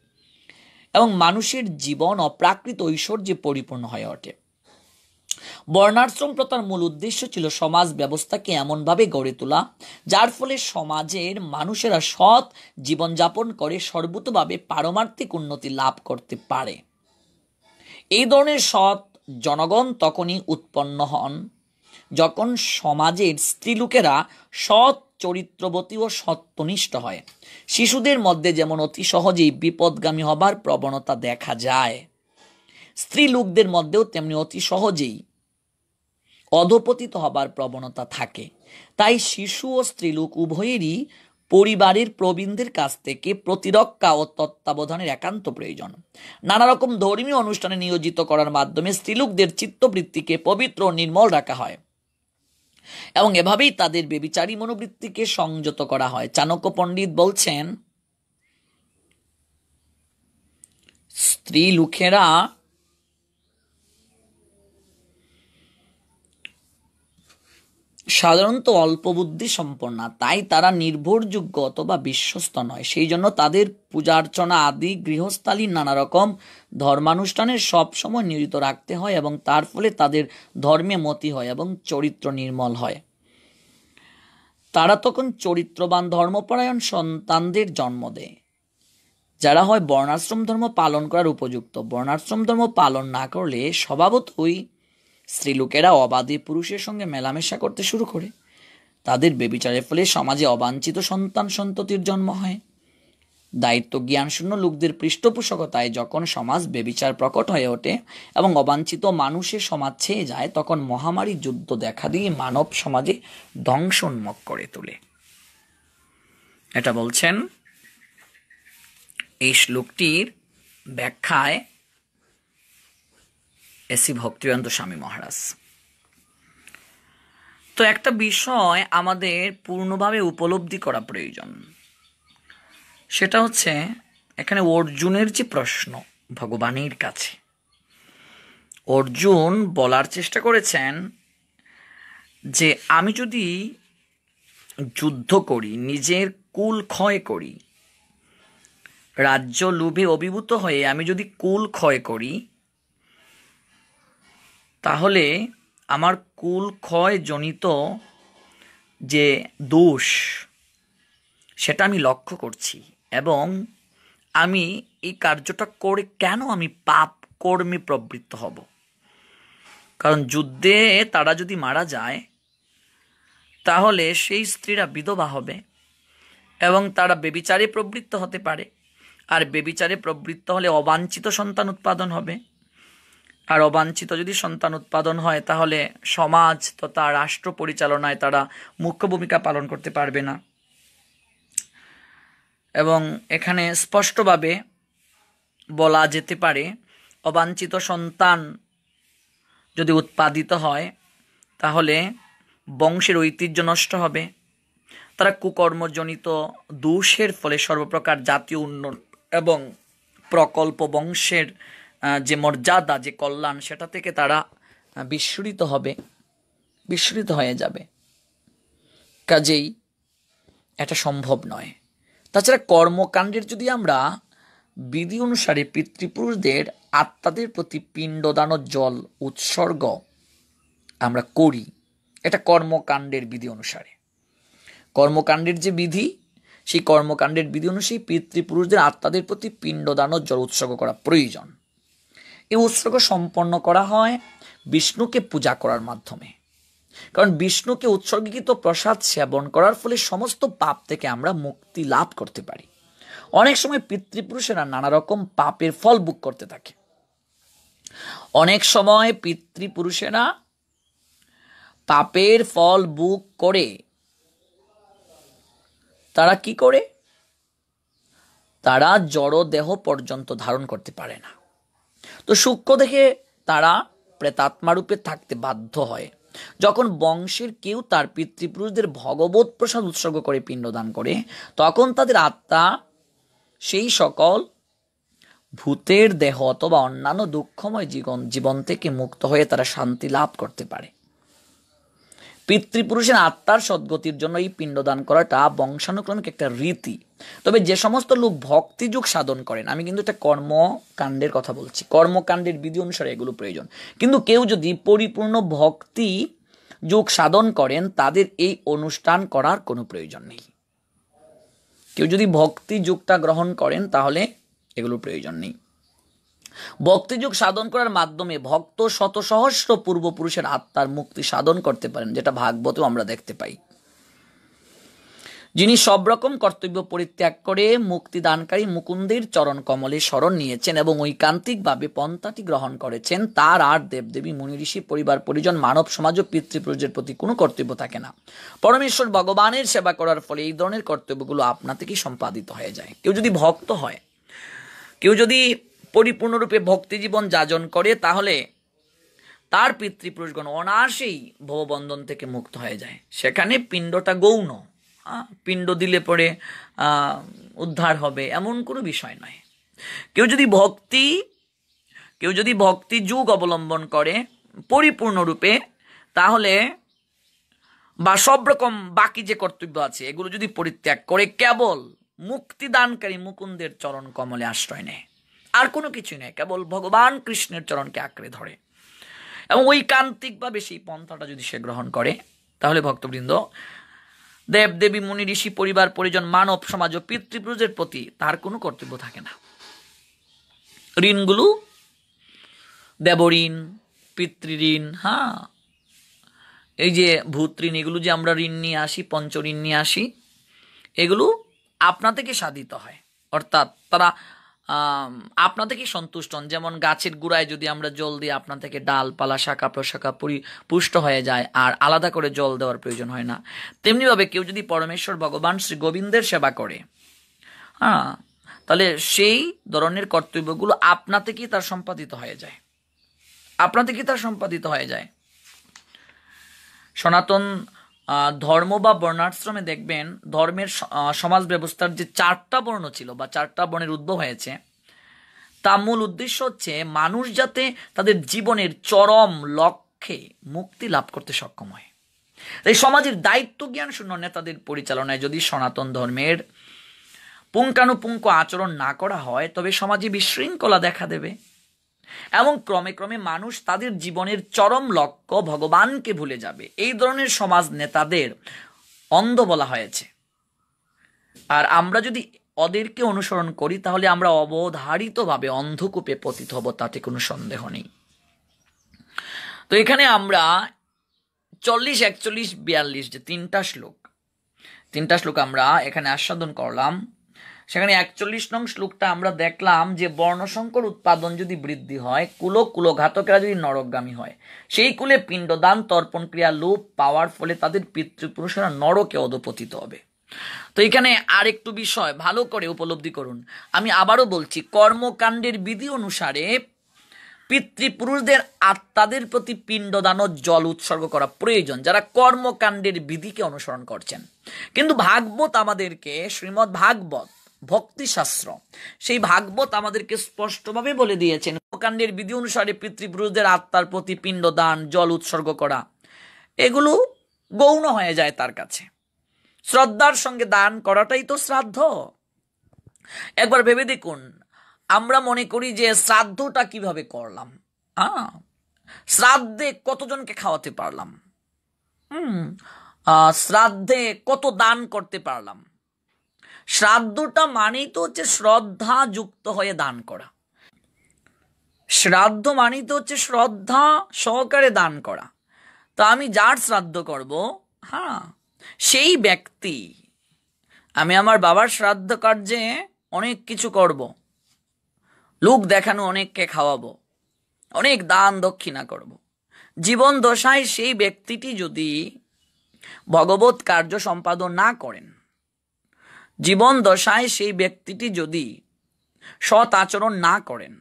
এবং মানুষের জীবন অপ্রাকৃত ঐশ্বর্যে পরিপূর্ণ হয়ে ওঠে। বর্ণাশ্রম প্রথার মূল উদ্দেশ্য ছিল সমাজ ব্যবস্থাকে এমনভাবে গড়ে তোলা, যার ফলে সমাজের মানুষেরা সৎ জীবনযাপন করে সর্বতোভাবে পারমার্থিক উন্নতি লাভ করতে পারে। এই ধরনের সৎ জনগণ তখনই উৎপন্ন হন যখন সমাজের স্ত্রীলোকেরা সৎ চরিত্রবতী ও সত্যনিষ্ঠ হয়। শিশুদের মধ্যে যেমন অতি সহজেই বিপদগামী হবার প্রবণতা দেখা যায়, স্ত্রী লোকদের মধ্যেও তেমনি অতি সহজেই অধপতিত হবার প্রবণতা থাকে। তাই শিশু ও স্ত্রীলোক উভয়েরই পরিবারের প্রবীণদের কাছ থেকে প্রতিরক্ষা ও তত্ত্বাবধানের একান্ত প্রয়োজন। নানা রকম ধর্মীয় অনুষ্ঠানে নিয়োজিত করার মাধ্যমে স্ত্রীলোকদের চিত্তবৃত্তিকে পবিত্র ও নির্মল রাখা হয় এবং এভাবেই তাদের বেবিচারী মনোবৃত্তিকে সংযত করা হয়। চাণক্য পণ্ডিত বলছেন, স্ত্রী লোকেরা সাধারণত অল্প বুদ্ধি সম্পন্ন, তাই তারা নির্ভরযোগ্য অথবা বিশ্বস্ত নয়। সেই জন্য তাদের পূজার্চনা আদি গৃহস্থালীর নানা রকম ধর্মানুষ্ঠানে সবসময় নিয়োজিত রাখতে হয় এবং তার ফলে তাদের ধর্মে মতি হয় এবং চরিত্র নির্মল হয়। তারা তখন চরিত্রবান ধর্মপরায়ণ সন্তানদের জন্ম দেয়, যারা হয় বর্ণাশ্রম ধর্ম পালন করার উপযুক্ত। বর্ণাশ্রম ধর্ম পালন না করলে স্বভাবতই স্ত্রীলোকেরা অবাধে পুরুষের সঙ্গে মেলামেশা করতে শুরু করে। তাদের বেবিচারের ফলে সমাজে অবাঞ্ছিত সন্তান সন্ততির জন্ম হয়। দায়িত্ব জ্ঞানশূন্য লোকদের পৃষ্ঠপোষকতায় যখন সমাজ বেবিচার প্রকট হয়ে ওঠে এবং অবাঞ্ছিত মানুষের সমাজ ছেয়ে যায়, তখন মহামারী যুদ্ধ দেখা দিয়ে মানব সমাজে ধ্বংসোন্মুখ করে তোলে। এটা বলছেন এই শ্লোকটির ব্যাখ্যায় এসি ভক্তিবেদান্ত স্বামী মহারাজ। তো একটা বিষয় আমাদের পূর্ণভাবে উপলব্ধি করা প্রয়োজন, সেটা হচ্ছে এখানে অর্জুনের যে প্রশ্ন ভগবানের কাছে, অর্জুন বলার চেষ্টা করেছেন যে আমি যদি যুদ্ধ করি, নিজের কুল ক্ষয় করি, রাজ্য লোভে অভিভূত হয়ে আমি যদি কুল ক্ষয় করি, তাহলে আমার কুল ক্ষয় জনিত যে দোষ সেটা আমি লক্ষ্য করছি এবং আমি এই কার্যটা করে কেন আমি পাপ কর্মে প্রবৃত্ত হব। কারণ যুদ্ধে তারা যদি মারা যায়, তাহলে সেই স্ত্রীরা বিধবা হবে এবং তারা বেবিচারে প্রবৃত্ত হতে পারে। আর বেবিচারে প্রবৃত্ত হলে অবাঞ্ছিত সন্তান উৎপাদন হবে। আর অবাঞ্ছিত যদি সন্তান উৎপাদন হয়, তাহলে সমাজ তথা রাষ্ট্র পরিচালনায় তারা মুখ্য ভূমিকা পালন করতে পারবে না। এবং এখানে স্পষ্টভাবে বলা যেতে পারে, অবাঞ্ছিত সন্তান যদি উৎপাদিত হয়, তাহলে বংশের ঐতিহ্য নষ্ট হবে। তারা কুকর্মজনিত দোষের ফলে সর্বপ্রকার জাতীয় উন্নয়ন এবং প্রকল্প, বংশের যে মর্যাদা, যে কল্যাণ, সেটা থেকে তারা বিস্মৃত হয়ে যাবে। কাজেই এটা সম্ভব নয়। তাছাড়া কর্মকাণ্ডের যদি আমরা বিধি অনুসারে পিতৃপুরুষদের আত্মাদের প্রতি পিণ্ডদান ও জল উৎসর্গ আমরা করি, এটা কর্মকাণ্ডের বিধি অনুসারে। কর্মকাণ্ডের যে বিধি, সেই কর্মকাণ্ডের বিধি অনুযায়ী পিতৃপুরুষদের আত্মাদের প্রতি পিণ্ডদান ও জল উৎসর্গ করা প্রয়োজন। এই উৎসর্গ সম্পন্ন করা হয় বিষ্ণুকে পূজা করার মাধ্যমে। কারণ বিষ্ণুকে উৎসর্গীকৃত প্রসাদ সেবন করার ফলে সমস্ত পাপ থেকে আমরা মুক্তি লাভ করতে পারি। অনেক সময় পিতৃপুরুষেরা নানা রকম পাপের ফল ভোগ করতে থাকে। অনেক সময় পিতৃপুরুষেরা পাপের ফল ভোগ করে তারা কি করে? তারা জড় দেহ পর্যন্ত ধারণ করতে পারে না। তো সূক্ষ্ম দেখে তারা প্রেতাত্মারূপে থাকতে বাধ্য হয়। যখন বংশের কেউ তার পিতৃপুরুষদের ভগবত প্রসাদ উৎসর্গ করে পিণ্ডদান করে, তখন তাদের আত্মা সেই সকল ভূতের দেহ অথবা অন্যান্য দুঃখময় জীবন থেকে মুক্ত হয়ে তারা শান্তি লাভ করতে পারে। পিতৃপুরুষের আত্মার সদ্গতির জন্য এই পিণ্ডদান করাটা বংশানুক্রমিক একটা রীতি। তবে যে সমস্ত লোক ভক্তিযুগ সাধন করেন, আমি কিন্তু এটা কর্মকাণ্ডের কথা বলছি, কর্মকাণ্ডের বিধি অনুসারে এগুলো প্রয়োজন। কিন্তু কেউ যদি পরিপূর্ণ ভক্তি যুগ সাধন করেন, তাদের এই অনুষ্ঠান করার কোনো প্রয়োজন নেই। কেউ যদি ভক্তি যুগটা গ্রহণ করেন তাহলে এগুলোর প্রয়োজন নেই। ভক্তিযুগ সাধন করার মাধ্যমে ভক্ত শত সহস্র পূর্বপুরুষের আত্মার মুক্তি সাধন করতে পারেন, যেটা ভাগবতেও আমরা দেখতে পাই। যিনি সব রকম কর্তব্য পরিত্যাগ করে মুক্তিদানকারী মুকুন্দের চরণ কমলে শরণ নিয়েছেন এবং ঐকান্তিকভাবে পন্থাটি গ্রহণ করেছেন, তার আর দেবদেবী মুনি ঋষি পরিবার পরিজন মানব সমাজ ও পিতৃপুরুষের প্রতি কোনো কর্তব্য থাকে না। পরমেশ্বর ভগবানের সেবা করার ফলে এই ধরনের কর্তব্যগুলো আপনা থেকেই সম্পাদিত হয়ে যায়। কেউ যদি ভক্ত হয়, কেউ যদি পরিপূর্ণরূপে ভক্তি জীবন যাজন করে, তাহলে তার পিতৃপুরুষগণ অনায়াসেই ভববন্ধন থেকে মুক্ত হয়ে যায়। সেখানে পিণ্ডটা গৌণ, পিণ্ড দিলে পরে উদ্ধার হবে এমন কোনো বিষয় নয়। কেউ যদি ভক্তি যুগ অবলম্বন করে পরিপূর্ণরূপে, তাহলে বা সব রকম বাকি যে কর্তব্য আছে এগুলো যদি পরিত্যাগ করে কেবল মুক্তিদানকারী মুকুন্দের চরণ কমলে আশ্রয় নেয়, আর কোনো কিছু নেই, কেবল ভগবান কৃষ্ণের চরণকে আঁকড়ে ধরে এবং ঐকান্তিকভাবে সেই পন্থাটা যদি সে গ্রহণ করে, তাহলে ভক্তবৃন্দ দেব দেবী মুনি ঋষি পরিবার পরিজন মানব সমাজ ও পিতৃপুরুষের প্রতি তার কোনো কর্তব্য থাকে না। ঋণগুলো দেবঋণ, পিতৃঋণ, এই যে ভূত ঋণ, এগুলো যে আমরা ঋণ নিয়ে আসি, পঞ্চঋণ নিয়ে আসি, এগুলো আপনা থেকে সাধিত হয়। অর্থাৎ তারা আপনা থেকে সন্তুষ্ট হন। যেমন গাছের গোড়ায় যদি আমরা জল দিই, আপনা থেকে ডালপালা শাখা প্রশাখা পুষ্ট হয়ে যায়, আর আলাদা করে জল দেওয়ার প্রয়োজন হয় না। তেমনিভাবে কেউ যদি পরমেশ্বর ভগবান শ্রী গোবিন্দের সেবা করে, তাহলে সেই ধরনের কর্তব্যগুলো আপনা থেকেই তার সম্পাদিত হয়ে যায়, আপনা থেকেই তার সম্পাদিত হয়ে যায়। সনাতন ধর্ম বা বর্ণাশ্রমে দেখবেন ধর্মের সমাজ ব্যবস্থার যে 4টা বর্ণ ছিল বা 4টা বর্ণের উদ্ভব হয়েছে, তার মূল উদ্দেশ্য হচ্ছে মানুষ যাতে তাদের জীবনের চরম লক্ষ্যে মুক্তি লাভ করতে সক্ষম হয়। এই সমাজের দায়িত্ব জ্ঞান শূন্য নেতাদের পরিচালনায় যদি সনাতন ধর্মের পুঙ্খানুপুঙ্খ আচরণ না করা হয়, তবে সমাজে বিশৃঙ্খলা দেখা দেবে এবং ক্রমে ক্রমে মানুষ তাদের জীবনের চরম লক্ষ্য ভগবানকে ভুলে যাবে। এই ধরনের সমাজ নেতাদের অন্ধ বলা হয়েছে। আর আমরা যদি ওদেরকে অনুসরণ করি, তাহলে আমরা অবধারিতভাবে অন্ধকূপে পতিত হব, তাতে কোনো সন্দেহ নেই। তো এখানে আমরা 40, 41, 42 যে 3টা শ্লোক আমরা এখানে আস্বাদন করলাম। সেখানে 41 নং শ্লোকটা আমরা দেখলাম যে বর্ণসংকর উৎপাদন যদি বৃদ্ধি হয়, কুলঘাতকেরা যদি নরকগামী হয়, সেই কুলে পিণ্ডদান তর্পণ ক্রিয়া লোপ পাওয়ার ফলে তাদের পিতৃপুরুষেরা নরকে অধপতিত হবে। তো এখানে আরেকটু বিষয় ভালো করে উপলব্ধি করুন। আমি আবারও বলছি, কর্মকাণ্ডের বিধি অনুসারে পিতৃপুরুষদের আত্মাদের প্রতি পিণ্ডদান ও জল উৎসর্গ করা প্রয়োজন, যারা কর্মকাণ্ডের বিধিকে অনুসরণ করছেন। কিন্তু ভাগবত আমাদেরকে, শ্রীমদ্ ভাগবত ভক্তিশাস্ত্র, সেই ভাগবত আমাদেরকে স্পষ্টভাবে বলে দিয়েছেন কর্মকাণ্ডের বিধি অনুসারে পিতৃপুরুষদের আত্মার প্রতি পিণ্ডদান জল উৎসর্গ করা এগুলো গৌণ হয়ে যায় তার কাছে। শ্রদ্ধার সঙ্গে দান করাটাই তো শ্রাদ্ধ। একবার ভেবে দেখুন, আমরা মনে করি যে শ্রাদ্ধটা কিভাবে করলাম, শ্রাদ্ধে কতজনকে খাওয়াতে পারলাম, শ্রাদ্ধে কত দান করতে পারলাম, শ্রাদ্ধটা মানেই তো হচ্ছে শ্রদ্ধা যুক্ত হয়ে দান করা। শ্রাদ্ধ মানেই তো হচ্ছে শ্রদ্ধা সহকারে দান করা। তো আমি যার শ্রাদ্ধ করব, হ্যাঁ, সেই ব্যক্তি, আমি আমার বাবার শ্রাদ্ধ কার্যে অনেক কিছু করব, লোক দেখানো অনেককে খাওয়াবো, অনেক দান দক্ষিণা করব। জীবন দশায় সেই ব্যক্তিটি যদি ভগবত কার্য সম্পাদন না করেন, জীবন দশায় সেই ব্যক্তিটি যদি সৎ আচরণ না করেন,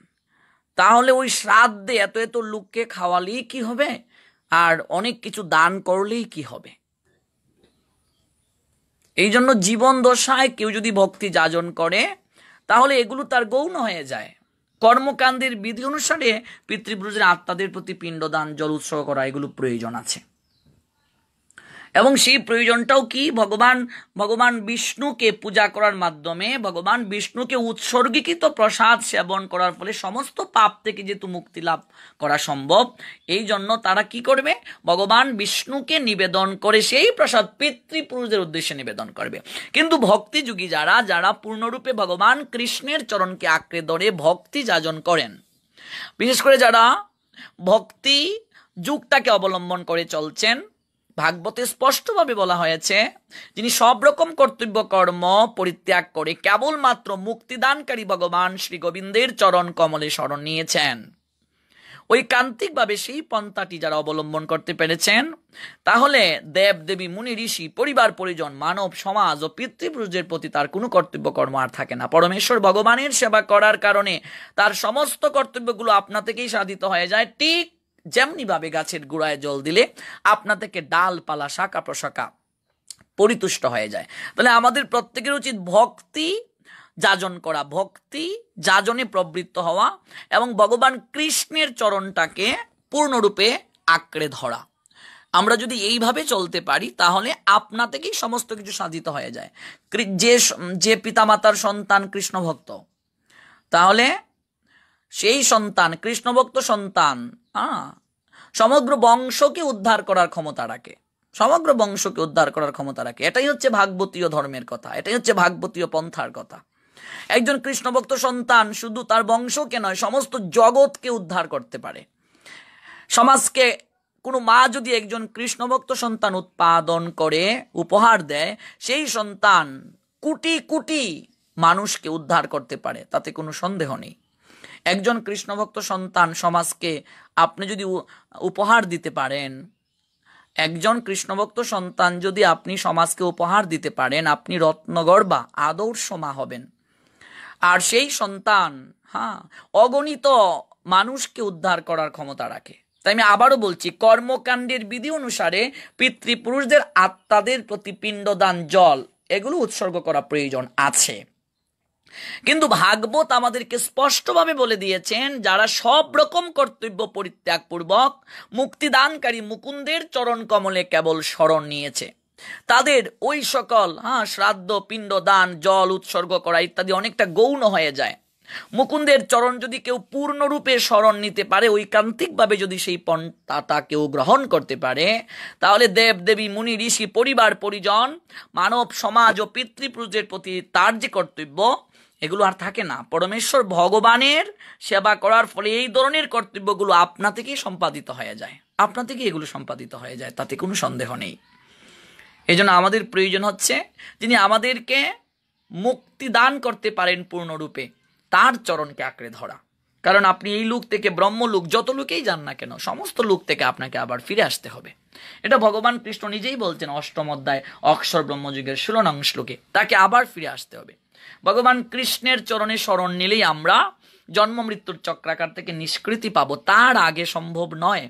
তাহলে ওই শ্রাদ্ধে এত এত লোককে খাওয়ালেই কি হবে, আর অনেক কিছু দান করলেই কি হবে। এই জন্য জীবন দশায় কেউ যদি ভক্তি যাজন করে, তাহলে এগুলো তার গৌণ হয়ে যায়। কর্মকাণ্ডের বিধি অনুসারে পিতৃপুরুষের আত্মাদের প্রতি পিণ্ডদান, জল উৎসর্গ করা, এগুলো প্রয়োজন আছে। এবং সেই প্রয়োজনটাও কি, ভগবান বিষ্ণুকে পূজা করার মাধ্যমে, ভগবান বিষ্ণুকে উৎসর্গীকৃত প্রসাদ সেবন করার ফলে সমস্ত পাপ থেকে যেহেতু মুক্তি লাভ করা সম্ভব, এই জন্য তারা কি করবে, ভগবান বিষ্ণুকে নিবেদন করে সেই প্রসাদ পিতৃপুরুষদের উদ্দেশ্যে নিবেদন করবে। কিন্তু ভক্তিযোগী যারা পূর্ণরূপে ভগবান কৃষ্ণের চরণকে আঁকড়ে ধরে ভক্তি যাজন করেন, বিশেষ করে যারা ভক্তি যুগটাকে অবলম্বন করে চলছেন, ভাগবতে স্পষ্টভাবে বলা হয়েছে, যিনি সব রকম কর্তব্য কর্ম পরিত্যাগ করে কেবলমাত্র মুক্তিদানকারী ভগবান শ্রী গোবিন্দের চরণ কমলে শরণ নিয়েছেন, ঐকান্তিকভাবে সেই পন্থাটি যারা অবলম্বন করতে পেরেছেন, তাহলে দেব দেবী মুনি ঋষি পরিবার পরিজন মানব সমাজ ও পিতৃপুরুষদের প্রতি তার কোনো কর্তব্য কর্ম আর থাকে না। পরমেশ্বর ভগবানের সেবা করার কারণে তার সমস্ত কর্তব্যগুলো আপনা থেকেই সাধিত হয়ে যায়। ঠিক যেমনিভাবে গাছের গোড়ায় জল দিলে আপনা থেকে ডালপালা শাখা প্রশাখা পরিতুষ্ট হয়ে যায়। তাহলে আমাদের প্রত্যেকের উচিত ভক্তি যাজন করা, ভক্তি যাজনে প্রবৃত্ত হওয়া এবং ভগবান কৃষ্ণের চরণটাকে পূর্ণরূপে আঁকড়ে ধরা। আমরা যদি এইভাবে চলতে পারি, তাহলে আপনা থেকেই সমস্ত কিছু সাধিত হয়ে যায়। যে পিতামাতার সন্তান কৃষ্ণ ভক্ত, তাহলে সেই সন্তান, কৃষ্ণভক্ত সন্তান, সমগ্র বংশকে উদ্ধার করার ক্ষমতা রাখে, সমগ্র বংশকে উদ্ধার করার ক্ষমতা রাখে। এটাই হচ্ছে ভাগবতীয় ধর্মের কথা, এটাই হচ্ছে ভাগবতীয় পন্থার কথা। একজন কৃষ্ণভক্ত সন্তান শুধু তার বংশকে নয়, সমস্ত জগৎকে উদ্ধার করতে পারে। সমাজকে, কোনো মা যদি একজন কৃষ্ণভক্ত সন্তান উৎপাদন করে উপহার দেয়, সেই সন্তান কোটি কোটি মানুষকে উদ্ধার করতে পারে, তাতে কোনো সন্দেহ নেই। একজন কৃষ্ণভক্ত সন্তান সমাজকে আপনি যদি উপহার দিতে পারেন, একজন কৃষ্ণভক্ত সন্তান যদি আপনি সমাজকে উপহার দিতে পারেন, আপনি রত্নগর্ভা আদর্শ মা হবেন। আর সেই সন্তান অগণিত মানুষকে উদ্ধার করার ক্ষমতা রাখে। তাই আমি আবারও বলছি, কর্মকাণ্ডের বিধি অনুসারে পিতৃপুরুষদের আত্মাদের প্রতি পিণ্ডদান, জল, এগুলো উৎসর্গ করা প্রয়োজন আছে। কিন্তু ভাগবত আমাদেরকে স্পষ্টভাবে বলে দিয়েছেন, যারা সব রকম কর্তব্য পরিত্যাগ পূর্বক মুক্তিদানকারী মুকুন্দের চরণ কমলে কেবল শরণ নিয়েছে, তাদের ওই সকল শ্রাদ্ধ, পিণ্ড দান, জল উৎসর্গ করা ইত্যাদি অনেকটা গৌণ হয়ে যায়। মুকুন্দের চরণ যদি কেউ পূর্ণরূপে শরণ নিতে পারে, ঐকান্তিকভাবে যদি সেই পন্থাটা কেউ গ্রহণ করতে পারে, তাহলে দেব দেবী মুনি ঋষি পরিবার পরিজন মানব সমাজ ও পিতৃপুরুষের প্রতি তার যে কর্তব্য, এগুলো আর থাকে না। পরমেশ্বর ভগবানের সেবা করার ফলে এই ধরনের কর্তব্যগুলো আপনা থেকেই সম্পাদিত হয়ে যায়, আপনা থেকে এগুলো সম্পাদিত হয়ে যায়, তাতে কোনো সন্দেহ নেই। এই জন্য আমাদের প্রয়োজন হচ্ছে, যিনি আমাদেরকে মুক্তি দান করতে পারেন পূর্ণরূপে, তার চরণকে আঁকড়ে ধরা। কারণ আপনি এই লোক থেকে ব্রহ্মলোক, যত লোকেই যান না কেন, সমস্ত লোক থেকে আপনাকে আবার ফিরে আসতে হবে। এটা ভগবান কৃষ্ণ নিজেই বলছেন অষ্টম অধ্যায় অক্ষর ব্রহ্মযুগের 16 নং শ্লোকে, তাকে আবার ফিরে আসতে হবে। ভগবান কৃষ্ণের চরণে শরণ নিলেই আমরা জন্ম মৃত্যুর চক্রাকার থেকে নিষ্কৃতি পাবো, তার আগে সম্ভব নয়।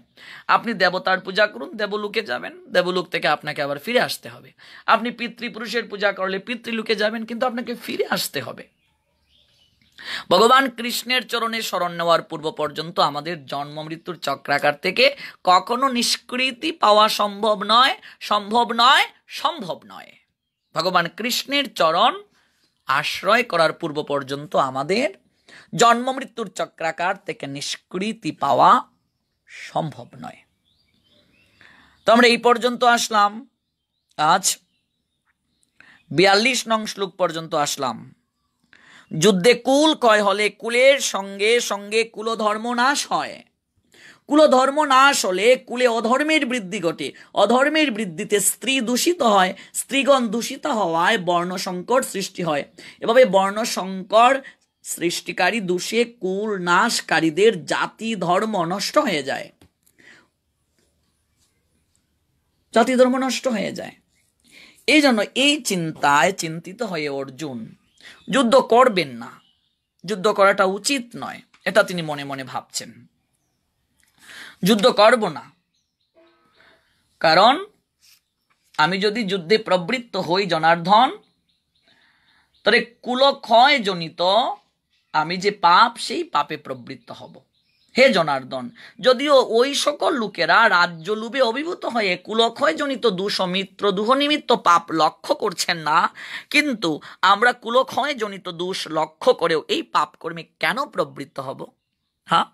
আপনি দেবতার পূজা করুন, দেবলোকে যাবেন, দেবলোক থেকে আপনাকে আবার ফিরে আসতে হবে। আপনি পিতৃপুরুষের পূজা করলে পিতৃলোকে যাবেন, কিন্তু আপনাকে ফিরে আসতে হবে। ভগবান কৃষ্ণের চরণে শরণ নেওয়ার পূর্ব পর্যন্ত আমাদের জন্ম মৃত্যুর চক্রাকার থেকে কখনো নিষ্কৃতি পাওয়া সম্ভব নয়, সম্ভব নয়, সম্ভব নয়। ভগবান কৃষ্ণের চরণ আশ্রয় করার পূর্ব পর্যন্ত আমাদের জন্ম মৃত্যুর চক্রাকার থেকে নিষ্কৃতি পাওয়া সম্ভব নয়। তো আমরা এই পর্যন্ত আসলাম। আজ 42 নং শ্লোক পর্যন্ত আসলাম। যুদ্ধে কুল ক্ষয় হলে কুলের সঙ্গে সঙ্গে কুলধর্ম নাশ হয়। কুলধর্ম নাশ হলে কুলে অধর্মের বৃদ্ধি ঘটে। অধর্মের বৃদ্ধিতে স্ত্রী দূষিত হয়, স্ত্রীগণ দূষিত হওয়ায় বর্ণ সংকট সৃষ্টি হয়। এভাবে বর্ণ সংকর সৃষ্টিকারী দোষে কুল নাশকারীদের জাতি ধর্ম নষ্ট হয়ে যায়, জাতি ধর্ম নষ্ট হয়ে যায়। এই জন্য এই চিন্তায় চিন্তিত হয়ে অর্জুন যুদ্ধ করবেন না, যুদ্ধ করাটা উচিত নয়, এটা তিনি মনে মনে ভাবছেন। যুদ্ধ করব না, কারণ আমি যদি যুদ্ধে প্রবৃত্ত হই জনার্দন, তবে কুলক্ষয় জনিত আমি যে পাপ, সেই পাপে প্রবৃত্ত হব। হে জনার্দন, যদিও ওই সকল লোকেরা রাজ্য লোভে অভিভূত হয়ে কুলক্ষয় জনিত দোষ মিত্র দুহ নিমিত্ত পাপ লক্ষ্য করছেন না, কিন্তু আমরা কুলক্ষয় জনিত দোষ লক্ষ্য করেও এই পাপ কর্মে কেন প্রবৃত্ত হব? হ্যাঁ,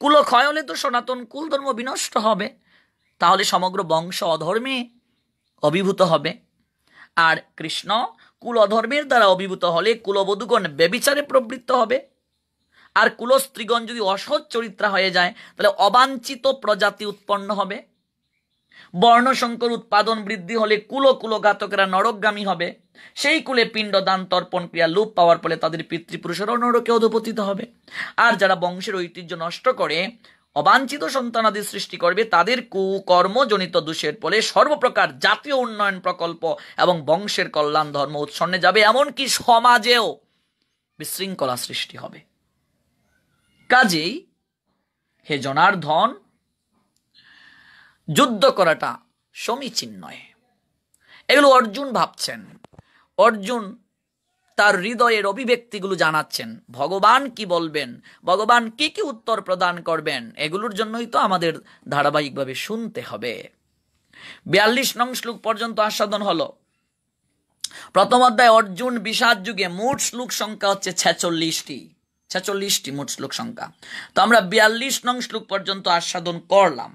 কুলক্ষয় হলে তো সনাতন কুল ধর্ম বিনষ্ট হবে, তাহলে সমগ্র বংশ অধর্মে অভিভূত হবে। আর কৃষ্ণ কুল অধর্মের দ্বারা অভিভূত হলে কুলবধূগণ ব্যভিচারে প্রবৃত্ত হবে। আর কুলস্ত্রীগণ যদি অসৎ চরিত্রা হয়ে যায়, তাহলে অবাঞ্ছিত প্রজাতি উৎপন্ন হবে। বর্ণসংকর উৎপাদন বৃদ্ধি হলে কুলঘাতকেরা নরকগামী হবে। সেই কুলে পিণ্ডদান তর্পণ ক্রিয়া লোপ পাওয়ার ফলে তাদের পিতৃপুরুষেরাও নরকে অধপতিত হবে। আর যারা বংশের ঐতিহ্য নষ্ট করে অবাঞ্ছিত সন্তানাদি সৃষ্টি করবে, তাদের কুকর্মজনিত দোষের ফলে সর্বপ্রকার জাতীয় উন্নয়ন প্রকল্প এবং বংশের কল্যাণ ধর্ম উৎসন্নে যাবে, এমনকি সমাজেও বিশৃঙ্খলা সৃষ্টি হবে। কাজেই হে জনার্দন, যুদ্ধ করাটা সমীচীন নয়। এগুলো অর্জুন ভাবছেন, অর্জুন তার হৃদয়ের অভিব্যক্তিগুলো জানাচ্ছেন। ভগবান কি বলবেন, ভগবান কি কি উত্তর প্রদান করবেন, এগুলোর জন্যই তো আমাদের ধারাবাহিকভাবে শুনতে হবে। 42 নং শ্লোক পর্যন্ত আস্বাদন হলো। প্রথম অধ্যায় অর্জুন বিষাদ যুগে মোট শ্লোক সংখ্যা হচ্ছে 46টি মোট শ্লোক সংখ্যা। তো আমরা 42 নং শ্লোক পর্যন্ত আস্বাদন করলাম।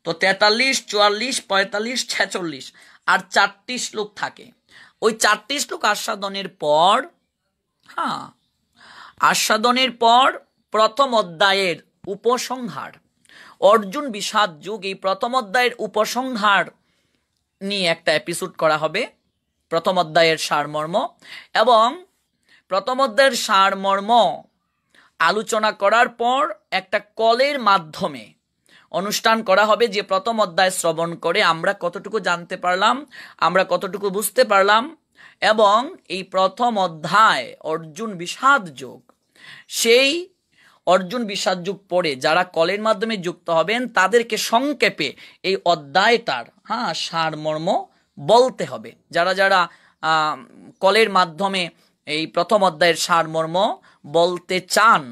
তো 43, 44, 45, 46 আর 4টি শ্লোক থাকে। ওই 4টি শ্লোক আস্বাদনের পর প্রথম অধ্যায়ের উপসংহার, অর্জুন বিষাদ যুগ, এই প্রথম অধ্যায়ের উপসংহার নিয়ে একটা এপিসোড করা হবে। প্রথম অধ্যায়ের সারমর্ম এবং প্রথম অধ্যায়ের সারমর্ম আলোচনা করার পর একটা কলের মাধ্যমে অনুষ্ঠান করা হবে, যে প্রথম অধ্যায় শ্রবণ করে আমরা কতটুকু জানতে পারলাম, আমরা কতটুকু বুঝতে পারলাম। এবং এই প্রথম অধ্যায় অর্জুন বিষাদ যোগ, সেই অর্জুন বিষাদ যুগ পড়ে যারা কলের মাধ্যমে যুক্ত হবেন তাদেরকে সংক্ষেপে এই অধ্যায়টার সারমর্ম বলতে হবে। যারা যারা কলের মাধ্যমে এই প্রথম অধ্যায়ের সারমর্ম বলতে চান,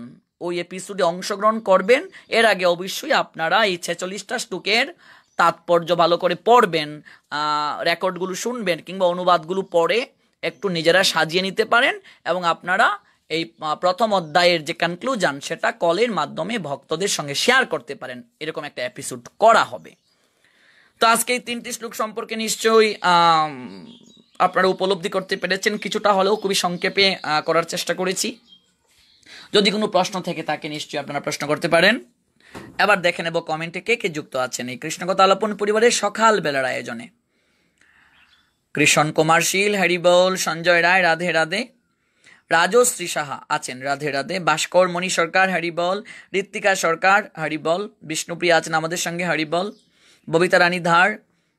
ওই এপিসোডে অংশগ্রহণ করবেন। এর আগে অবশ্যই আপনারা এই 46টা শ্লোকের তাৎপর্য ভালো করে পড়বেন, রেকর্ডগুলো শুনবেন, কিংবা অনুবাদগুলো পড়ে একটু নিজেরা সাজিয়ে নিতে পারেন, এবং আপনারা এই প্রথম অধ্যায়ের যে কনক্লুশন সেটা কলের মাধ্যমে ভক্তদের সঙ্গে শেয়ার করতে পারেন। এরকম একটা এপিসোড করা হবে। তো আজকে এই 3টি শ্লোক সম্পর্কে নিশ্চয়ই আপনারা উপলব্ধি করতে পেরেছেন, কিছুটা হলেও খুবই সংক্ষেপে করার চেষ্টা করেছি। যদি কোনো প্রশ্ন থেকে থাকে নিশ্চয়ই আপনারা প্রশ্ন করতে পারেন। এবার দেখে নেব কমেন্টে কে কে যুক্ত আছেন এই কৃষ্ণকথা আলাপন পরিবারের সকাল বেলার আয়োজনে। কৃষ্ণ কুমার শীল, হরিবল, সঞ্জয় রায়, রাধে রাধে। রাজশ্রী সাহা আছেন, রাধে রাধে। ভাস্কর মণি সরকার, হরিবল। ঋত্বিকা সরকার, হরিবল। বিষ্ণুপ্রিয়া আছেন আমাদের সঙ্গে, হরিবল। ববিতা রানী ধার,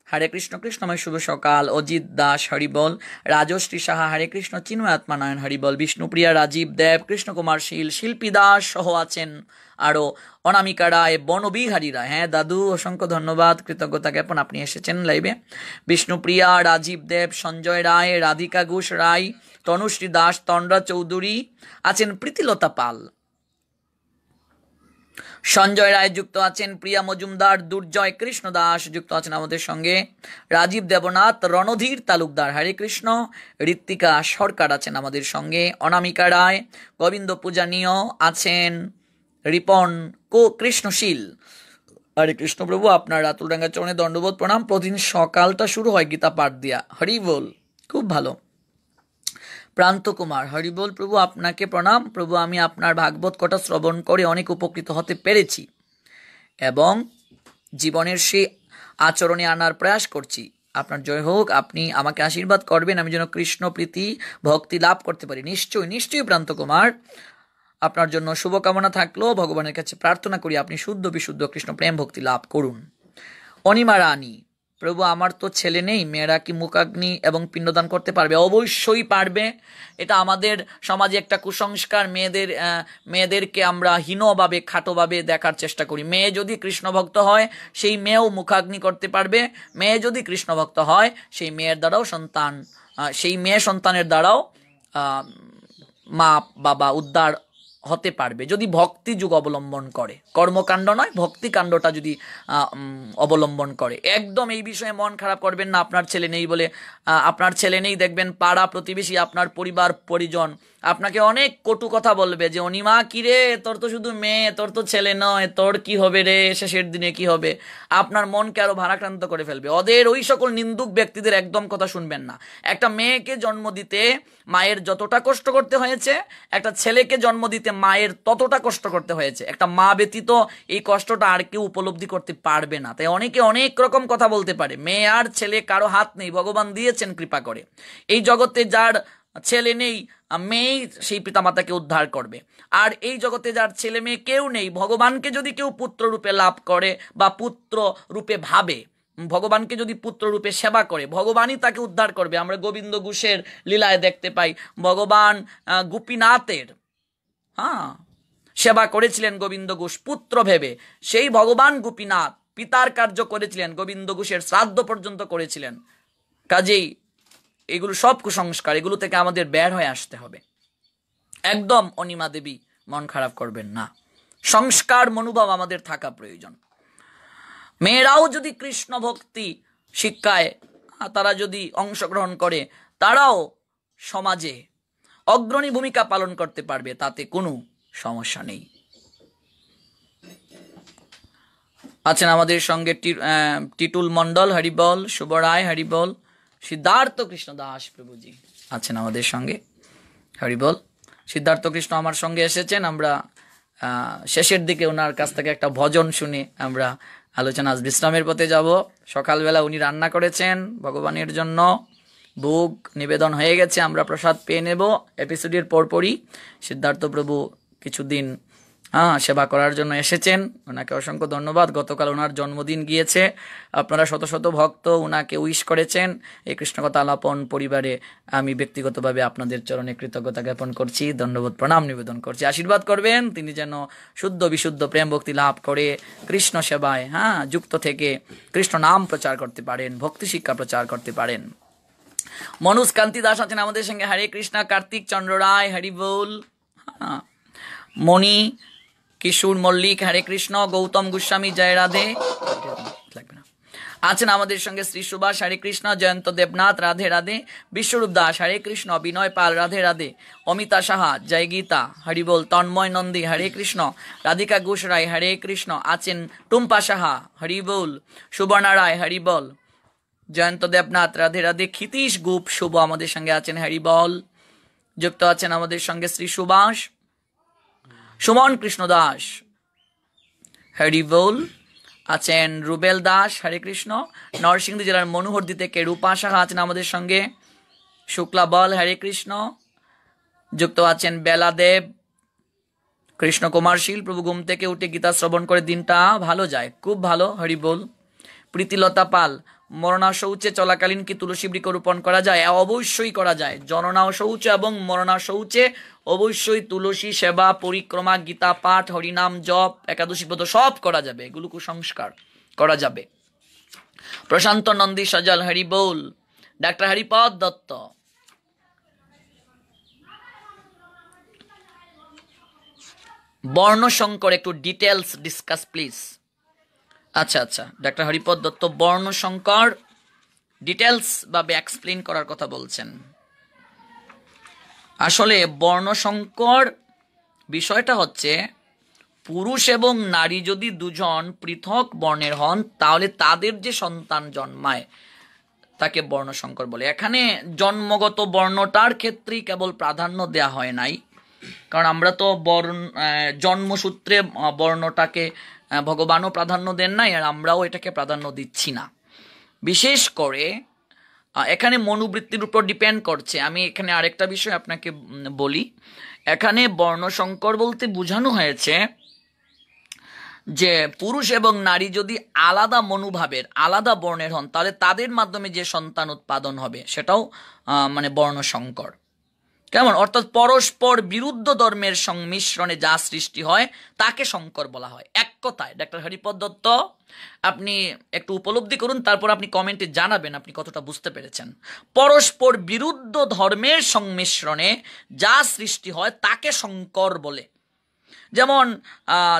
হরে কৃষ্ণ, কৃষ্ণময় শুভ সকাল। অজিত দাস, হরিবল। রাজশ্রী সাহা, হরে কৃষ্ণ। চিন্ময় আত্মানয়ন, হরিবল। বিষ্ণুপ্রিয়া, রাজীব দেব, কৃষ্ণকুমার শীল, শিল্পী দাস সহ আছেন আরো অনামিকা রায়, বনবিহারী রায়। হ্যাঁ দাদু, অসংখ্য ধন্যবাদ, কৃতজ্ঞতা জ্ঞাপন, আপনি এসেছেন লাইভে। বিষ্ণুপ্রিয়া, রাজীব দেব, সঞ্জয় রায়, রাধিকা ঘোষ রায়, তনুশ্রী দাস, তন্দ্রা চৌধুরী আছেন, প্রীতিলতা পাল, সঞ্জয় রায় যুক্ত আছেন, প্রিয়া মজুমদার, দুর্জয় কৃষ্ণ দাস যুক্ত আছেন আমাদের সঙ্গে, রাজীব দেবনাথ, রণধীর তালুকদার, হরে কৃষ্ণ। ঋত্বিকা সরকার আছেন আমাদের সঙ্গে, অনামিকা রায়, গোবিন্দ পূজানীয় আছেন, রিপন কৃষ্ণশীল, হরে কৃষ্ণ প্রভু। আপনার রাতুল ডাঙ্গা চরণে দণ্ডবোধ প্রণাম। প্রতিদিন সকালটা শুরু হয় গীতা পাঠ দিয়া, হরি বল। খুব ভালো। প্রান্ত কুমার, হরিবোল প্রভু, আপনাকে প্রণাম প্রভু। আমি আপনার ভাগবত কথা শ্রবণ করে অনেক উপকৃত হতে পেরেছি এবং জীবনের সেই আচরণে আনার প্রয়াস করছি। আপনার জয় হোক। আপনি আমাকে আশীর্বাদ করবেন আমি যেন কৃষ্ণ প্রীতি ভক্তি লাভ করতে পারি। নিশ্চয়ই নিশ্চয়ই প্রান্ত কুমার, আপনার জন্য শুভকামনা থাকলো। ভগবানের কাছে প্রার্থনা করি আপনি শুদ্ধ বিশুদ্ধ কৃষ্ণ প্রেম ভক্তি লাভ করুন। অনিমা রানী, প্রভু আমার তো ছেলে নেই, মেয়েরা কি মুখাগ্নি এবং পিণ্ডদান করতে পারবে? অবশ্যই পারবে। এটা আমাদের সমাজে একটা কুসংস্কার। মেয়েদেরকে আমরা হীনভাবে খাটোভাবে দেখার চেষ্টা করি। মেয়ে যদি কৃষ্ণ ভক্ত হয় সেই মেয়েও মুখাগ্নি করতে পারবে। মেয়ে যদি কৃষ্ণ ভক্ত হয় সেই মেয়ের দ্বারাও সেই মেয়ে সন্তানের দ্বারাও মা বাবা উদ্ধার হতে পারবে, যদি ভক্তি যুগ অবলম্বন করে। কর্মকাণ্ড নয়, ভক্তি কাণ্ডটা যদি অবলম্বন করে। একদম এই বিষয়ে মন খারাপ করবেন না আপনার ছেলে নেই বলে। আপনার ছেলে নেই দেখবেন পাড়া প্রতিবেশী, আপনার পরিবার পরিজন আপনাকে অনেক কটু কথা বলবে যে অনিমা কিরে, তোর তো শুধু মেয়ে, তোর তো ছেলে নয়, তোর কি হবে রে, শেষের দিনে কি হবে। আপনার মনকে আরো ভারাক্রান্ত করে ফেলবে। ওদের ওই সকল নিন্দুক ব্যক্তিদের একদম কথা শুনবেন না। একটা মেয়েকে জন্ম দিতে মায়ের যতটা কষ্ট করতে হয়েছে, একটা ছেলেকে জন্ম দিতে মায়ের ততটা কষ্ট করতে হয়েছে। একটা মা ব্যতীত এই কষ্টটা আর কেউ উপলব্ধি করতে পারবে না। তাই অনেকে অনেক রকম কথা বলতে পারে। মেয়ে আর ছেলে কারো হাত নেই, ভগবান দিয়েছেন কৃপা করে। এই জগতে যার ছেলে নেই, মেয়েই সেই পিতামাতাকে উদ্ধার করবে। আর এই জগতে যার ছেলে মেয়ে কেউ নেই, ভগবানকে যদি কেউ পুত্র রূপে লাভ করে বা পুত্র রূপে ভাবে, ভগবানকে যদি পুত্র রূপে সেবা করে, ভগবানই তাকে উদ্ধার করবে। আমরা গোবিন্দ ঘোষের লীলায় দেখতে পাই ভগবান গোপীনাথের সেবা করেছিলেন গোবিন্দ ঘোষ পুত্র ভেবে। সেই ভগবান গোপীনাথ পিতার কার্য করেছিলেন, গোবিন্দ ঘোষের শ্রাদ্ধ পর্যন্ত করেছিলেন। কাজেই এগুলো সব কুসংস্কার, এগুলো থেকে আমাদের বের হয়ে আসতে হবে। একদম অনিমা দেবী মন খারাপ করবেন না। সংস্কার মনোভাব আমাদের থাকা প্রয়োজন। মেয়েরাও যদি কৃষ্ণ ভক্তি শিক্ষায় তারা যদি অংশগ্রহণ করে, তারাও সমাজে অগ্রণী ভূমিকা পালন করতে পারবে, তাতে কোনো সমস্যা নেই। আছেন আমাদের সঙ্গে টিটুল মন্ডল, হরিবল, শুভ রায়, হরিবল। সিদ্ধার্থ কৃষ্ণ দাস প্রভুজি আছেন আমাদের সঙ্গে, হরিবল। সিদ্ধার্থ কৃষ্ণ আমার সঙ্গে এসেছেন। আমরা শেষের দিকে ওনার কাছ থেকে একটা ভজন শুনে আমরা আলোচনা বিশ্রামের পথে যাব। সকালবেলা উনি রান্না করেছেন ভগবানের জন্য, ভোগ নিবেদন হয়ে গেছে, আমরা প্রসাদ পেয়ে নেব এপিসোডের পরপরই। সিদ্ধার্থ প্রভু কিছুদিন সেবা করার জন্য এসেছেন, ওনাকে অসংখ্য ধন্যবাদ। গতকাল ওনার জন্মদিন গিয়েছে, আপনারা শত শত ভক্ত ওনাকে উইশ করেছেন। এই কৃষ্ণকথা আলাপন পরিবারে আমি ব্যক্তিগতভাবে আপনাদের চরণে কৃতজ্ঞতা জ্ঞাপন করছি, ধন্যবাদ প্রণাম নিবেদন করছি। আশীর্বাদ করবেন তিনি যেন শুদ্ধ বিশুদ্ধ প্রেম ভক্তি লাভ করে কৃষ্ণ সেবায় যুক্ত থেকে কৃষ্ণ নাম প্রচার করতে পারেন, ভক্তি শিক্ষা প্রচার করতে পারেন। মনোজ কান্তি দাস আছেন আমাদের সঙ্গে, হরে কৃষ্ণা। কার্তিক চন্দ্র রায়, হরিবোল। মণি কিশোর মল্লিক, হরে কৃষ্ণ। গৌতম গোস্বামী, জয় রাধে। আছেন আমাদের সঙ্গে শ্রী সুভাষ, হরে কৃষ্ণ। জয়ন্ত দেবনাথ, রাধে রাধে। বিশ্বরূপ দাস, হরে কৃষ্ণ। বিনয় পাল, রাধে রাধে। অমিতা সাহা, জয় গীতা, হরিবোল। তন্ময় নন্দী, হরে কৃষ্ণ। রাধিকা ঘোষ রায়, হরে কৃষ্ণ। আছেন টুম্পা সাহা, হরিবোল। সুবর্ণা রায়, হরিবল। জয়ন্ত দেবনাথ, রাধে রাধে। ক্ষিতীশ গুপ শুভ আমাদের সঙ্গে আছেন, হরিবল। যুক্ত আছেন আমাদের সঙ্গে শ্রী সুভাষ। সুমন কৃষ্ণ দাস, হরিবোল। আছেন রুবেল দাস, হরে কৃষ্ণ। নরসিংদী জেলার মনোহরদী থেকে রূপা সাহা আছেন আমাদের সঙ্গে। শুক্লা বল, হরে কৃষ্ণ। যুক্ত আছেন বেলা দেব। কৃষ্ণ কুমার শীল, প্রভু ঘুম থেকে উঠে গীতা শ্রবণ করে দিনটা ভালো যায়, খুব ভালো, হরিবোল। প্রীতিলতা পাল, মরণা শৌচে চলাকালীন কি তুলসী বৃক্ষ রোপণ করা যায়? অবশ্যই করা যায়। জননা শৌচ এবং মরণা শৌচে অবশ্যই তুলসী সেবা, পরিক্রমা, গীতা পাঠ, হরিনাম জপ, একাদশী ব্রত সব করা যাবে, এগুলো কুসংস্কার করা যাবে। প্রশান্ত নন্দী সজল, হরিবোল। ডাক্তার হরিপদ দত্ত, বর্ণশঙ্কর একটু ডিটেলস ডিসকাস প্লিজ। আচ্ছা আচ্ছা, ডাক্তার হরিপদ দত্ত বর্ণশঙ্কর ডিটেলস ভাবে এক্সপ্লেন করার কথা বলছেন। আসলে বর্ণশঙ্কর বিষয়টা হচ্ছে, পুরুষ এবং নারী যদি দুজন পৃথক বর্ণের হন তাহলে তাদের যে সন্তান জন্মায় তাকে বর্ণসংকর বলে। এখানে জন্মগত বর্ণটার ক্ষেত্রেই কেবল প্রাধান্য দেয়া হয় নাই, কারণ আমরা তো জন্মসূত্রে বর্ণটাকে ভগবানও প্রাধান্য দেন নাই, আর আমরাও এটাকে প্রাধান্য দিচ্ছি না। বিশেষ করে এখানে মনোবৃত্তির উপর ডিপেন্ড করছে। আমি এখানে আরেকটা বিষয় আপনাকে বলি, এখানে বর্ণসংকর বলতে বোঝানো হয়েছে যে পুরুষ এবং নারী যদি আলাদা মনোভাবের, আলাদা বর্ণের হন, তাহলে তাদের মাধ্যমে যে সন্তান উৎপাদন হবে সেটাও মানে বর্ণসংকর। কেমন? অর্থাৎ পরস্পর বিরুদ্ধ ধর্মের সংমিশ্রণে যা সৃষ্টি হয় তাকে সংকর বলা হয়। এক কথায় ডাক্তার হরিপদ দত্ত, আপনি একটু উপলব্ধি করুন, তারপর আপনি কমেন্টে জানাবেন আপনি কতটা বুঝতে পেরেছেন। পরস্পর বিরুদ্ধ ধর্মের সংমিশ্রণে যা সৃষ্টি হয় তাকে সংকর বলে। যেমন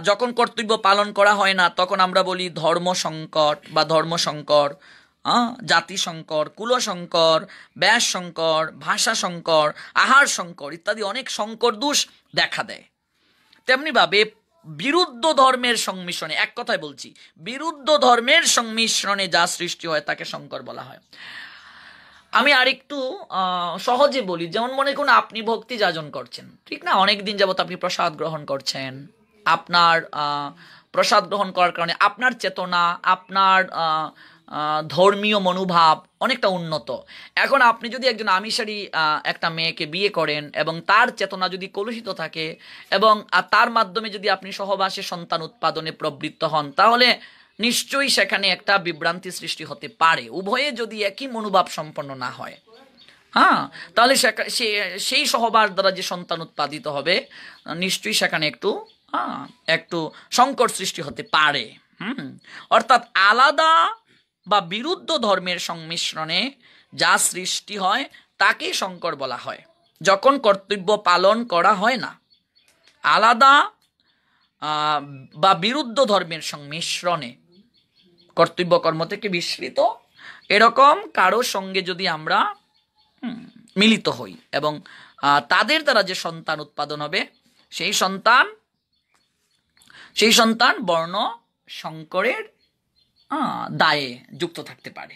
যখন কর্তব্য পালন করা হয় না তখন আমরা বলি ধর্ম সংকট বা ধর্ম সংকর, জাতি সংকর, কুল সংকর, ব্যাস সংকর, ভাষা সংকর, আহার সংকর ইত্যাদি অনেক সংকর দোষ দেখা দেয়। তেমনিভাবে বিরুদ্ধ ধর্মের সংমিশ্রণে, এক কথায় বলছি, বিরুদ্ধ ধর্মের সংমিশ্রণে যা সৃষ্টি হয় তাকে সংকর বলা হয়। আমি আরেকটু সহজে বলি, যেমন মনে করুন আপনি ভক্তি যাজন করছেন, ঠিক না? অনেক দিন যাবত আপনি প্রসাদ গ্রহণ করছেন। আপনার প্রসাদ গ্রহণ করার কারণে আপনার চেতনা, আপনার ধর্মীয় মনোভাব অনেকটা উন্নত। এখন আপনি যদি একজন আমিষারী একটা মেয়েকে বিয়ে করেন এবং তার চেতনা যদি কলুষিত থাকে এবং তার মাধ্যমে যদি আপনি সহবাসে সন্তান উৎপাদনে প্রবৃত্ত হন, তাহলে নিশ্চয়ই সেখানে একটা বিভ্রান্তি সৃষ্টি হতে পারে, উভয়ে যদি একই মনোভাব সম্পন্ন না হয়। তাহলে সেই সহবাস দ্বারা যে সন্তান উৎপাদিত হবে নিশ্চয়ই সেখানে একটু সংকট সৃষ্টি হতে পারে। অর্থাৎ আলাদা বা বিরুদ্ধ ধর্মের সংমিশ্রণে যা সৃষ্টি হয় তাকে সংকর বলা হয় যখন কর্তব্য পালন করা হয় না। আলাদা বা বিরুদ্ধ ধর্মের সংমিশ্রণে কর্তব্য কর্ম থেকে বিস্মৃত এরকম কারো সঙ্গে যদি আমরা মিলিত হই এবং তাদের দ্বারা যে সন্তান উৎপাদন হবে সেই সন্তান বর্ণ সংকরের দায়ে যুক্ত থাকতে পারে।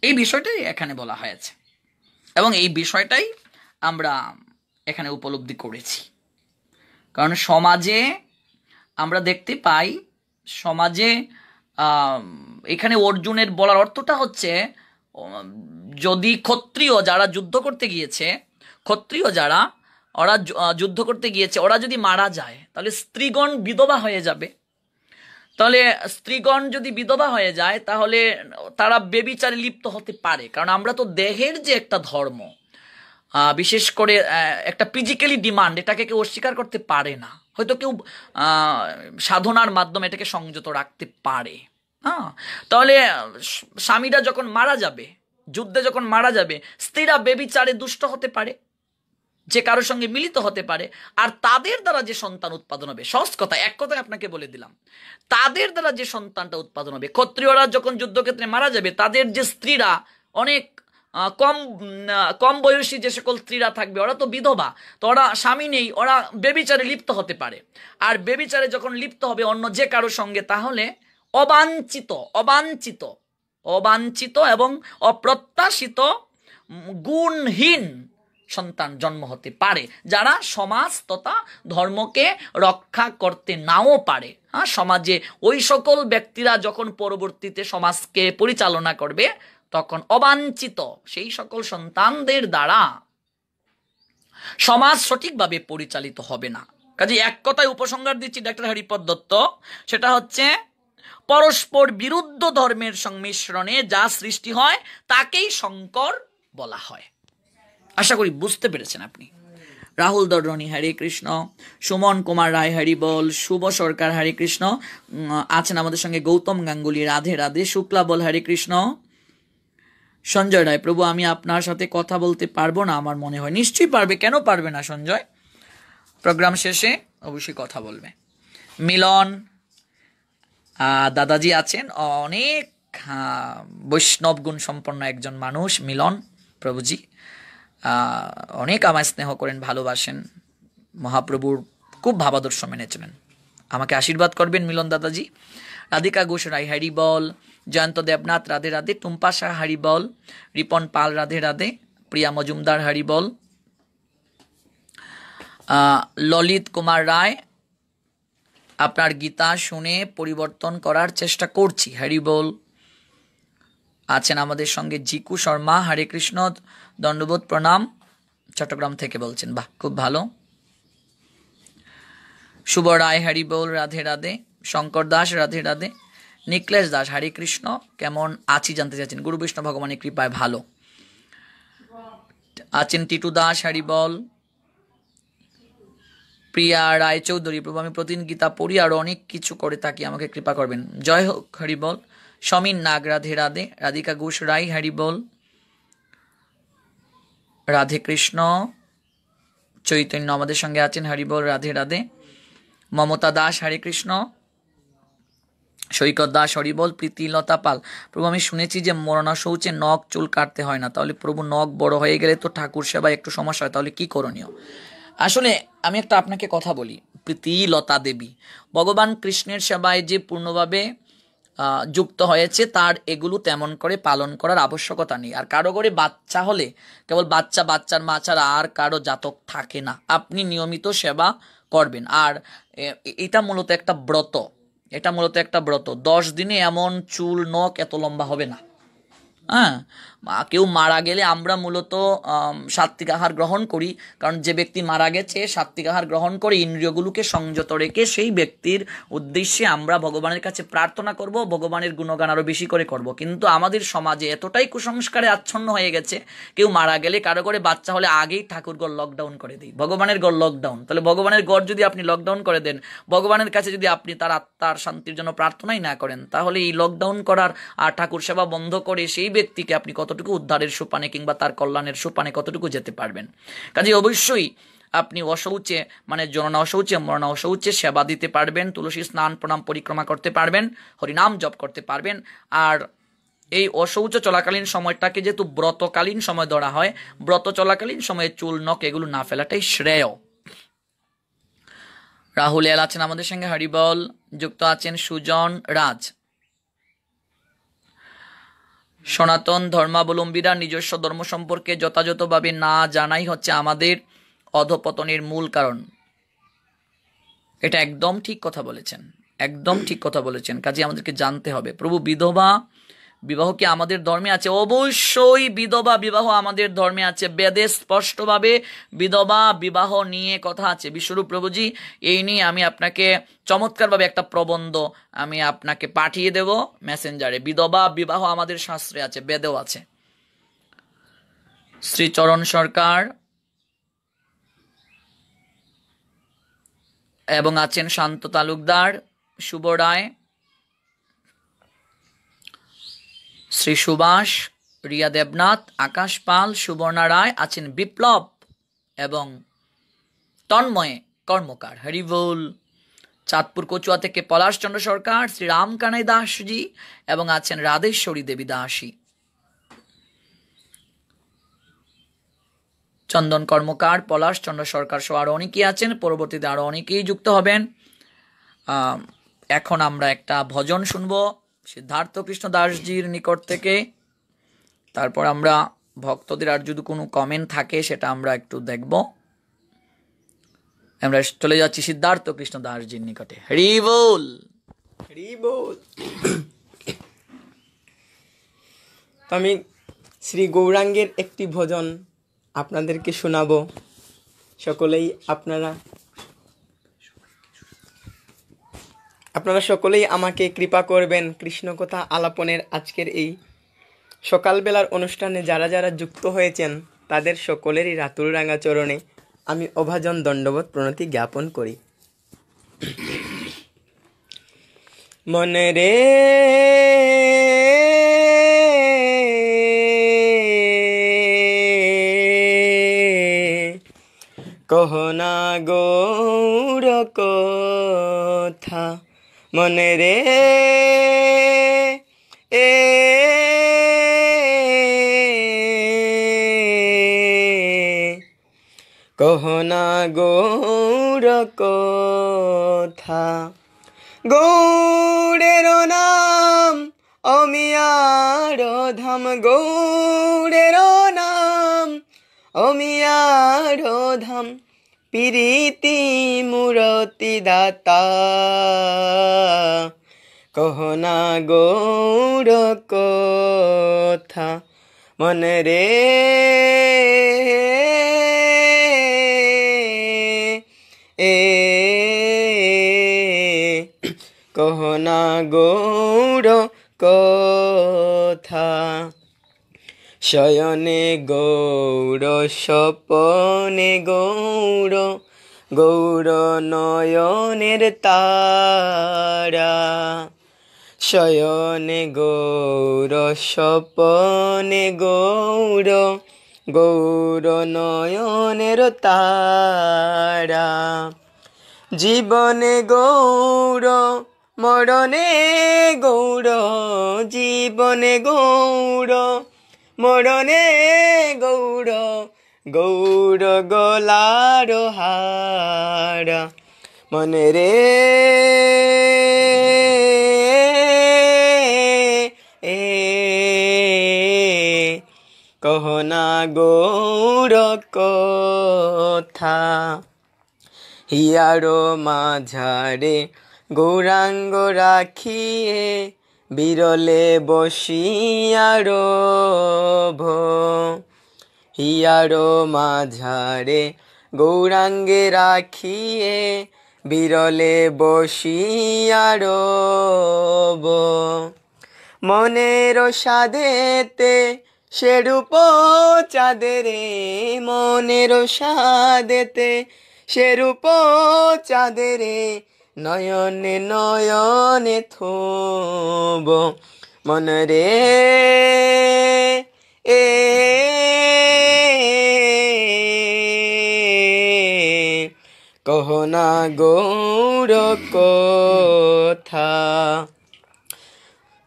এই বিষয়টাই এখানে বলা হয়েছে এবং এই বিষয়টাই আমরা এখানে উপলব্ধি করেছি। কারণ সমাজে আমরা দেখতে পাই, সমাজে এখানে অর্জুনের বলার অর্থটা হচ্ছে, যদি ক্ষত্রিয় যারা যুদ্ধ করতে গিয়েছে, ওরা যুদ্ধ করতে গিয়েছে, ওরা যদি মারা যায় তাহলে স্ত্রীগণ বিধবা হয়ে যাবে। তাহলে স্ত্রীগণ যদি বিধবা হয়ে যায় তাহলে তারা বেবিচারে লিপ্ত হতে পারে। কারণ আমরা তো দেহের যে একটা ধর্ম, বিশেষ করে একটা ফিজিক্যালি ডিমান্ড, এটাকে কেউ অস্বীকার করতে পারে না। হয়তো কেউ সাধনার মাধ্যমে এটাকে সংযত রাখতে পারে। তাহলে স্বামীরা যখন মারা যাবে, যুদ্ধে যখন মারা যাবে, স্ত্রীরা বেবিচারে দুষ্ট হতে পারে, যে কারোর সঙ্গে মিলিত হতে পারে, আর তাদের দ্বারা যে সন্তান উৎপাদন হবে, সহজ কথা, এক কথায় আপনাকে বলে দিলাম, তাদের দ্বারা যে সন্তানটা উৎপাদন হবে, ক্ষত্রিয়রা যখন যুদ্ধক্ষেত্রে মারা যাবে তাদের যে স্ত্রীরা অনেক কম বয়সী যে সকল স্ত্রীরা থাকবে, ওরা তো বিধবা, তো ওরা স্বামী নেই, ওরা বেবিচারে লিপ্ত হতে পারে। আর বেবিচারে যখন লিপ্ত হবে অন্য যে কারোর সঙ্গে, তাহলে অবাঞ্ছিত এবং অপ্রত্যাশিত গুণহীন সন্তান জন্ম হতে পারে, যারা সমাজ তথা ধর্মকে রক্ষা করতে নাও পারে। সমাজে ওই সকল ব্যক্তিরা যখন পরবর্তীতে সমাজকে পরিচালনা করবে তখন অবাঞ্ছিত সেই সকল সন্তানদের দ্বারা সমাজ সঠিকভাবে পরিচালিত হবে না। কাজে এক কথায় উপসংহার দিচ্ছি ডাক্তার হরিপদ দত্ত, সেটা হচ্ছে পরস্পর বিরুদ্ধ ধর্মের সংমিশ্রণে যা সৃষ্টি হয় তাকেই সংকর বলা হয়। আশা করি বুঝতে পেরেছেন আপনি। রাহুল দর্রণী হরে কৃষ্ণ, সুমন কুমার রায় হরি বল, শুভ সরকার হরে কৃষ্ণ, আছেন আমাদের সঙ্গে গৌতম গাঙ্গুলি রাধে রাধে, শুক্লা বল হরে কৃষ্ণ, সঞ্জয় রায় প্রভু আমি আপনার সাথে কথা বলতে পারবো না আমার মনে হয়। নিশ্চয়ই পারবে, কেন পারবে না সঞ্জয়, প্রোগ্রাম শেষে অবশ্যই কথা বলবে। মিলন দাদাজি আছেন, অনেক বৈষ্ণব গুণ সম্পন্ন একজন মানুষ মিলন প্রভুজি, অনেক আমায় স্নেহ করেন, ভালোবাসেন, মহাপ্রভুর খুব ভাবাদর্শ মেনে চলেন। আমাকে আশীর্বাদ করবেন মিলন দাদাজি। রাধিকা ঘোষ রায় হরি বল, জয়ন্ত দেবনাথ রাধে রাধে, টুম্পা শাহ হরিবল, রিপন পাল রাধে রাধে, প্রিয়া মজুমদার হরিবল, ললিত কুমার রায়, আপনার গীতা শুনে পরিবর্তন করার চেষ্টা করছি, হরিবল। আছেন আমাদের সঙ্গে জিকু শর্মা, হরে কৃষ্ণ, দণ্ডবোধ প্রণাম, চট্টগ্রাম থেকে বলছেন, বাহ খুব ভালো। শুভ রায় হরিবল, রাধে রাধে। শঙ্কর দাস রাধে রাধে। নিকলেশ দাস, হরে কৃষ্ণ, কেমন আছি জানতে চাচ্ছেন, গুরু বিষ্ণু ভগবানের কৃপায় ভালো আছেন। টিটু দাস হরিবল। প্রিয়া রায় চৌধুরী, প্রভু আমি প্রতিদিন গীতা পড়ি আর অনেক কিছু করে থাকি, আমাকে কৃপা করবেন, জয় হোক হরিবল। সমীর নাগ রাধে রাধে। রাধিকা ঘোষ রায় হরিবল, রাধে কৃষ্ণ। চৈতন্য আমাদের সঙ্গে আছেন, হরিবল, রাধে রাধে। মমতা দাস, হরে কৃষ্ণ। সৈকত দাস হরিবল। প্রীতিলতা পাল, প্রভু আমি শুনেছি যে মরণা শৌচে নখ চুল কাটতে হয় না, তাহলে প্রভু নখ বড় হয়ে গেলে তো ঠাকুর সেবায় একটু সমস্যা হয়, তাহলে কি করণীয়? আসলে আমি একটা আপনাকে কথা বলি, প্রীতিলতা দেবী, ভগবান কৃষ্ণের সেবায় যে পূর্ণভাবে যুক্ত হয়েছে তার এগুলো তেমন করে পালন করার আবশ্যকতা নেই। আর কারো করে বাচ্চা হলে কেবল বাচ্চার মা ছাড়া আর কারো জাতক থাকে না, আপনি নিয়মিত সেবা করবেন। আর এটা মূলত একটা ব্রত, এটা মূলত একটা ব্রত। 10 দিনে এমন চুল নখ এত লম্বা হবে না। হ্যাঁ, কেউ মারা গেলে আমরা মূলত সাত্ত্বিক আহার গ্রহণ করি, কারণ যে ব্যক্তি মারা গেছে সাত্ত্বিক আহার গ্রহণ করে ইন্দ্রিয়গুলোকে সংযত রেখে সেই ব্যক্তির উদ্দেশ্যে আমরা ভগবানের কাছে প্রার্থনা করব, ভগবানের গুণগান আরো বেশি করে করব। কিন্তু আমাদের সমাজে এতটাই কুসংস্কারে আচ্ছন্ন হয়ে গেছে, কেউ মারা গেলে কারো করে বাচ্চা হলে আগেই ঠাকুর গড় লকডাউন করে দিই, ভগবানের গড় লকডাউন। তাহলে ভগবানের গড় যদি আপনি লকডাউন করে দেন, ভগবানের কাছে যদি আপনি তার আত্মার শান্তির জন্য প্রার্থনাই না করেন, তাহলে এই লকডাউন করার আর ঠাকুর সেবা বন্ধ করে সেই ব্যক্তিকে আপনি কতটুকু উদ্ধারের সোপানে কিংবা তার কল্যাণের সোপানে কতটুকু যেতে পারবেন? কাজে অবশ্যই আপনি অশৌচে মানে জননা অশৌচে মরণা অশৌচে সেবা দিতে পারবেন, তুলসী স্নান প্রণাম পরিক্রমা করতে পারবেন, হরিনাম জপ করতে পারবেন। আর এই অশৌচ চলাকালীন সময়টাকে যেহেতু ব্রতকালীন সময় ধরা হয়, ব্রত চলাকালীন সময়ে চুল নখ এগুলো না ফেলাটাই শ্রেয়। রাহুল এল আছেন আমাদের সঙ্গে, হরিবল। যুক্ত আছেন সুজন রাজ। সনাতন ধর্মাবলম্বীরা নিজস্ব ধর্ম সম্পর্কে যথাযথভাবে না জানাই হচ্ছে আমাদের অধপতনের মূল কারণ। এটা একদম ঠিক কথা বলেছেন, একদম ঠিক কথা বলেছেন। কাজে আমাদেরকে জানতে হবে, প্রভু বিধবা বিবাহ কি আমাদের ধর্মে আছে? অবশ্যই বিধবা বিবাহ আমাদের ধর্মে আছে, বেদে স্পষ্টভাবে বিধবা বিবাহ নিয়ে কথা আছে। বিশ্বরূপ প্রভুজি এই নিয়ে আমি আপনাকে চমৎকারভাবে একটা প্রবন্ধ আমি আপনাকে পাঠিয়ে দেব মেসেঞ্জারে। বিধবা বিবাহ আমাদের শাস্ত্রে আছে, বেদেও আছে। শ্রীচরণ সরকার এবং আছেন শান্ত তালুকদার, শুভ রায়, শ্রী সুভাষ, রিয়া দেবনাথ, আকাশ পাল, সুবর্ণা রায়, আছেন বিপ্লব এবং তন্ময় কর্মকার, হরিবল। চাঁদপুর কচুয়া থেকে পলাশ চন্দ্র সরকার, শ্রী রাম কানাই দাসজি এবং আছেন রাধেশ্বরী দেবী দাসী। চন্দন কর্মকার, পলাশ চন্দ্র সরকার সহ আরো অনেকেই আছেন, পরবর্তীতে আরো অনেকেই যুক্ত হবেন। এখন আমরা একটা ভজন শুনবো সিদ্ধার্থ কৃষ্ণ দাসজির নিকট থেকে, তারপর আমরা ভক্তদের আর যদি কোনো কমেন্ট থাকে সেটা আমরা একটু দেখব। আমরা চলে যাচ্ছি সিদ্ধার্থ কৃষ্ণ দাসজির নিকটে। হরি বল, হরি বল। আমি শ্রী গৌরাঙ্গের একটি ভজন আপনাদেরকে শোনাবো। সকলেই আপনারা সকলেই আমাকে কৃপা করবেন। কৃষ্ণ কথা আলাপনের আজকের এই সকালবেলার অনুষ্ঠানে যারা যারা যুক্ত হয়েছেন তাদের সকলেরই রাতুল রাঙা চরণে আমি অভাজন দণ্ডবোধ প্রণতি জ্ঞাপন করি। মনে রে কহনা গৌর কথা, মনে রে কহনা গৌর কথা। গৌড়ের নাম অমিয়ার ধাম গৌড়ের নাম, অমিয়ার ধাম পিরিতি মূরতি দাতা, কহনা গৌড় কথা মনে রে, কহনা গৌড় কথা। শয়নে গৌড় স্বপনে গৌড়, গৌড় নয়নের তারা, শয়নে গৌড় স্বপনে গৌড়, গৌড় নয়নের তারা। জীবনে গৌড় মরণে গৌড়, জীবনে গৌড় মরণে গৌড়, গৌড় গলার হারা মনে রে, কহনা গৌড় কথা। হিয়ার মাঝারে গৌরাঙ্গ রাখিয়ে, বিরলে বসিয়ার হিয়ার মাঝারে গৌরাঙ্গে রাখিয়ে, বিরলে বসিয়ার মনের সাধেতে সেরূপ চাঁদেরে, মনের সাধেতে সেরূপ চাঁদেরে, নয়নে নয়নে থোব মন রে, কহনা গৌড় কথা।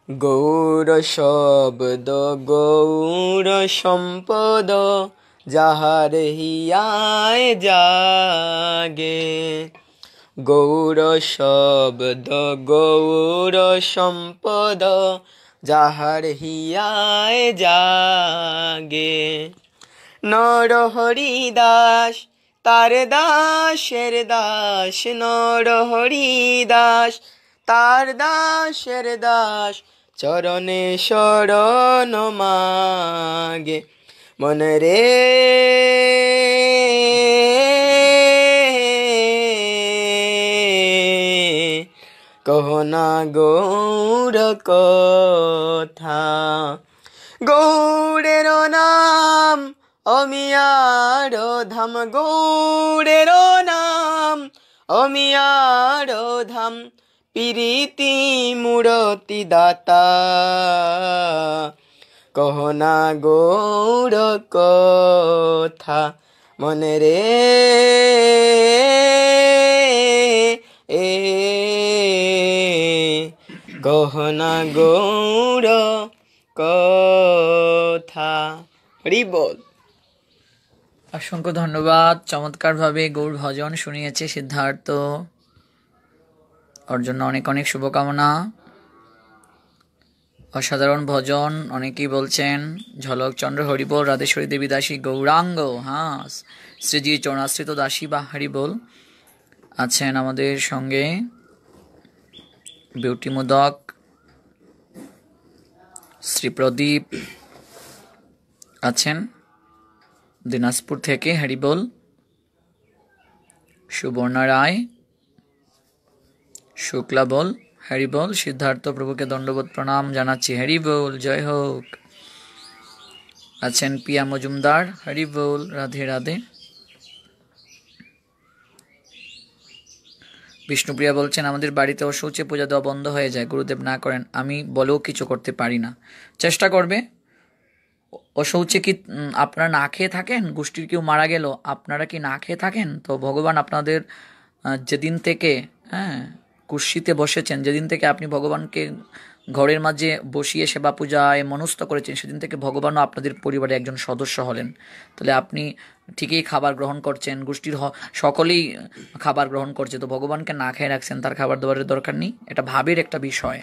গৌড় শব্দ গৌড় সম্পদ, যাহার হিয়ায় জাগে, গৌড় শব্দ গৌড় সম্পদ, যাহার হিয়ায় জাগে। নর হরিদাস তার দাসের দাস, নর হরিদাস তার দাসের দাস, চরণে শরণ মাগে মন রে, কহনা গৌড় কথা। গৌড়ের নাম অমিয়ার ধাম, গৌড়ের নাম অমিয়ার ধাম, পিরিতি মূরতি দাতা, কহনা গৌড় কথা মনে রে, কহনা গৌড় কথা। হরি বল। অসংখ্য ধন্যবাদ। চমৎকারভাবে গৌড় ভজন শুনিয়েছে সিদ্ধার্থ, ওর জন্য অনেক অনেক শুভকামনা। অসাধারণ ভজন, অনেকেই বলছেন। ঝলক চন্দ্র হরিবোল, রাধেশ্বরী দেবী দাসী গৌরাঙ্গ, হ্যাঁ, শ্রীজি চরণাশ্রিত দাসী বা হরিবোল আছেন আমাদের সঙ্গে। বিউটি মোদক, শ্রী প্রদীপ আছেন দিনাজপুর থেকে, হরিবোল। সুবর্ণা রায়, শুক্লা বল, হরিবোল। সিদ্ধার্থ প্রভুকে দণ্ডবোধ প্রণাম জানাচ্ছি, হরিবোল, জয় হোক। আছেন পিয়া মজুমদার, হরিবোল, রাধে রাধে। বিষ্ণুপ্রিয়া বলছেন, আমাদের বাড়িতে অশৌচে পূজা দেওয়া বন্ধ হয়ে যায়, গুরুদেব না করেন, আমি বলেও কিছু করতে পারি না। চেষ্টা করবে। অশৌচে কি আপনারা না খেয়ে থাকেন? গোষ্ঠীর কেউ মারা গেল, আপনারা কি না খেয়ে থাকেন? তো ভগবান আপনাদের যেদিন থেকে কুর্সিতে বসেছেন, যেদিন থেকে আপনি ভগবানকে ঘরের মাঝে বসিয়ে সেবা পূজায় মনস্থ করেছেন, সেদিন থেকে ভগবানও আপনাদের পরিবারে একজন সদস্য হলেন। তাহলে আপনি ঠিকই খাবার গ্রহণ করছেন, গোষ্ঠীর সকলেই খাবার গ্রহণ করছে, তো ভগবানকে না খেয়ে রাখছেন, তার খাবার দাবারের দরকার নেই। এটা ভাবের একটা বিষয়।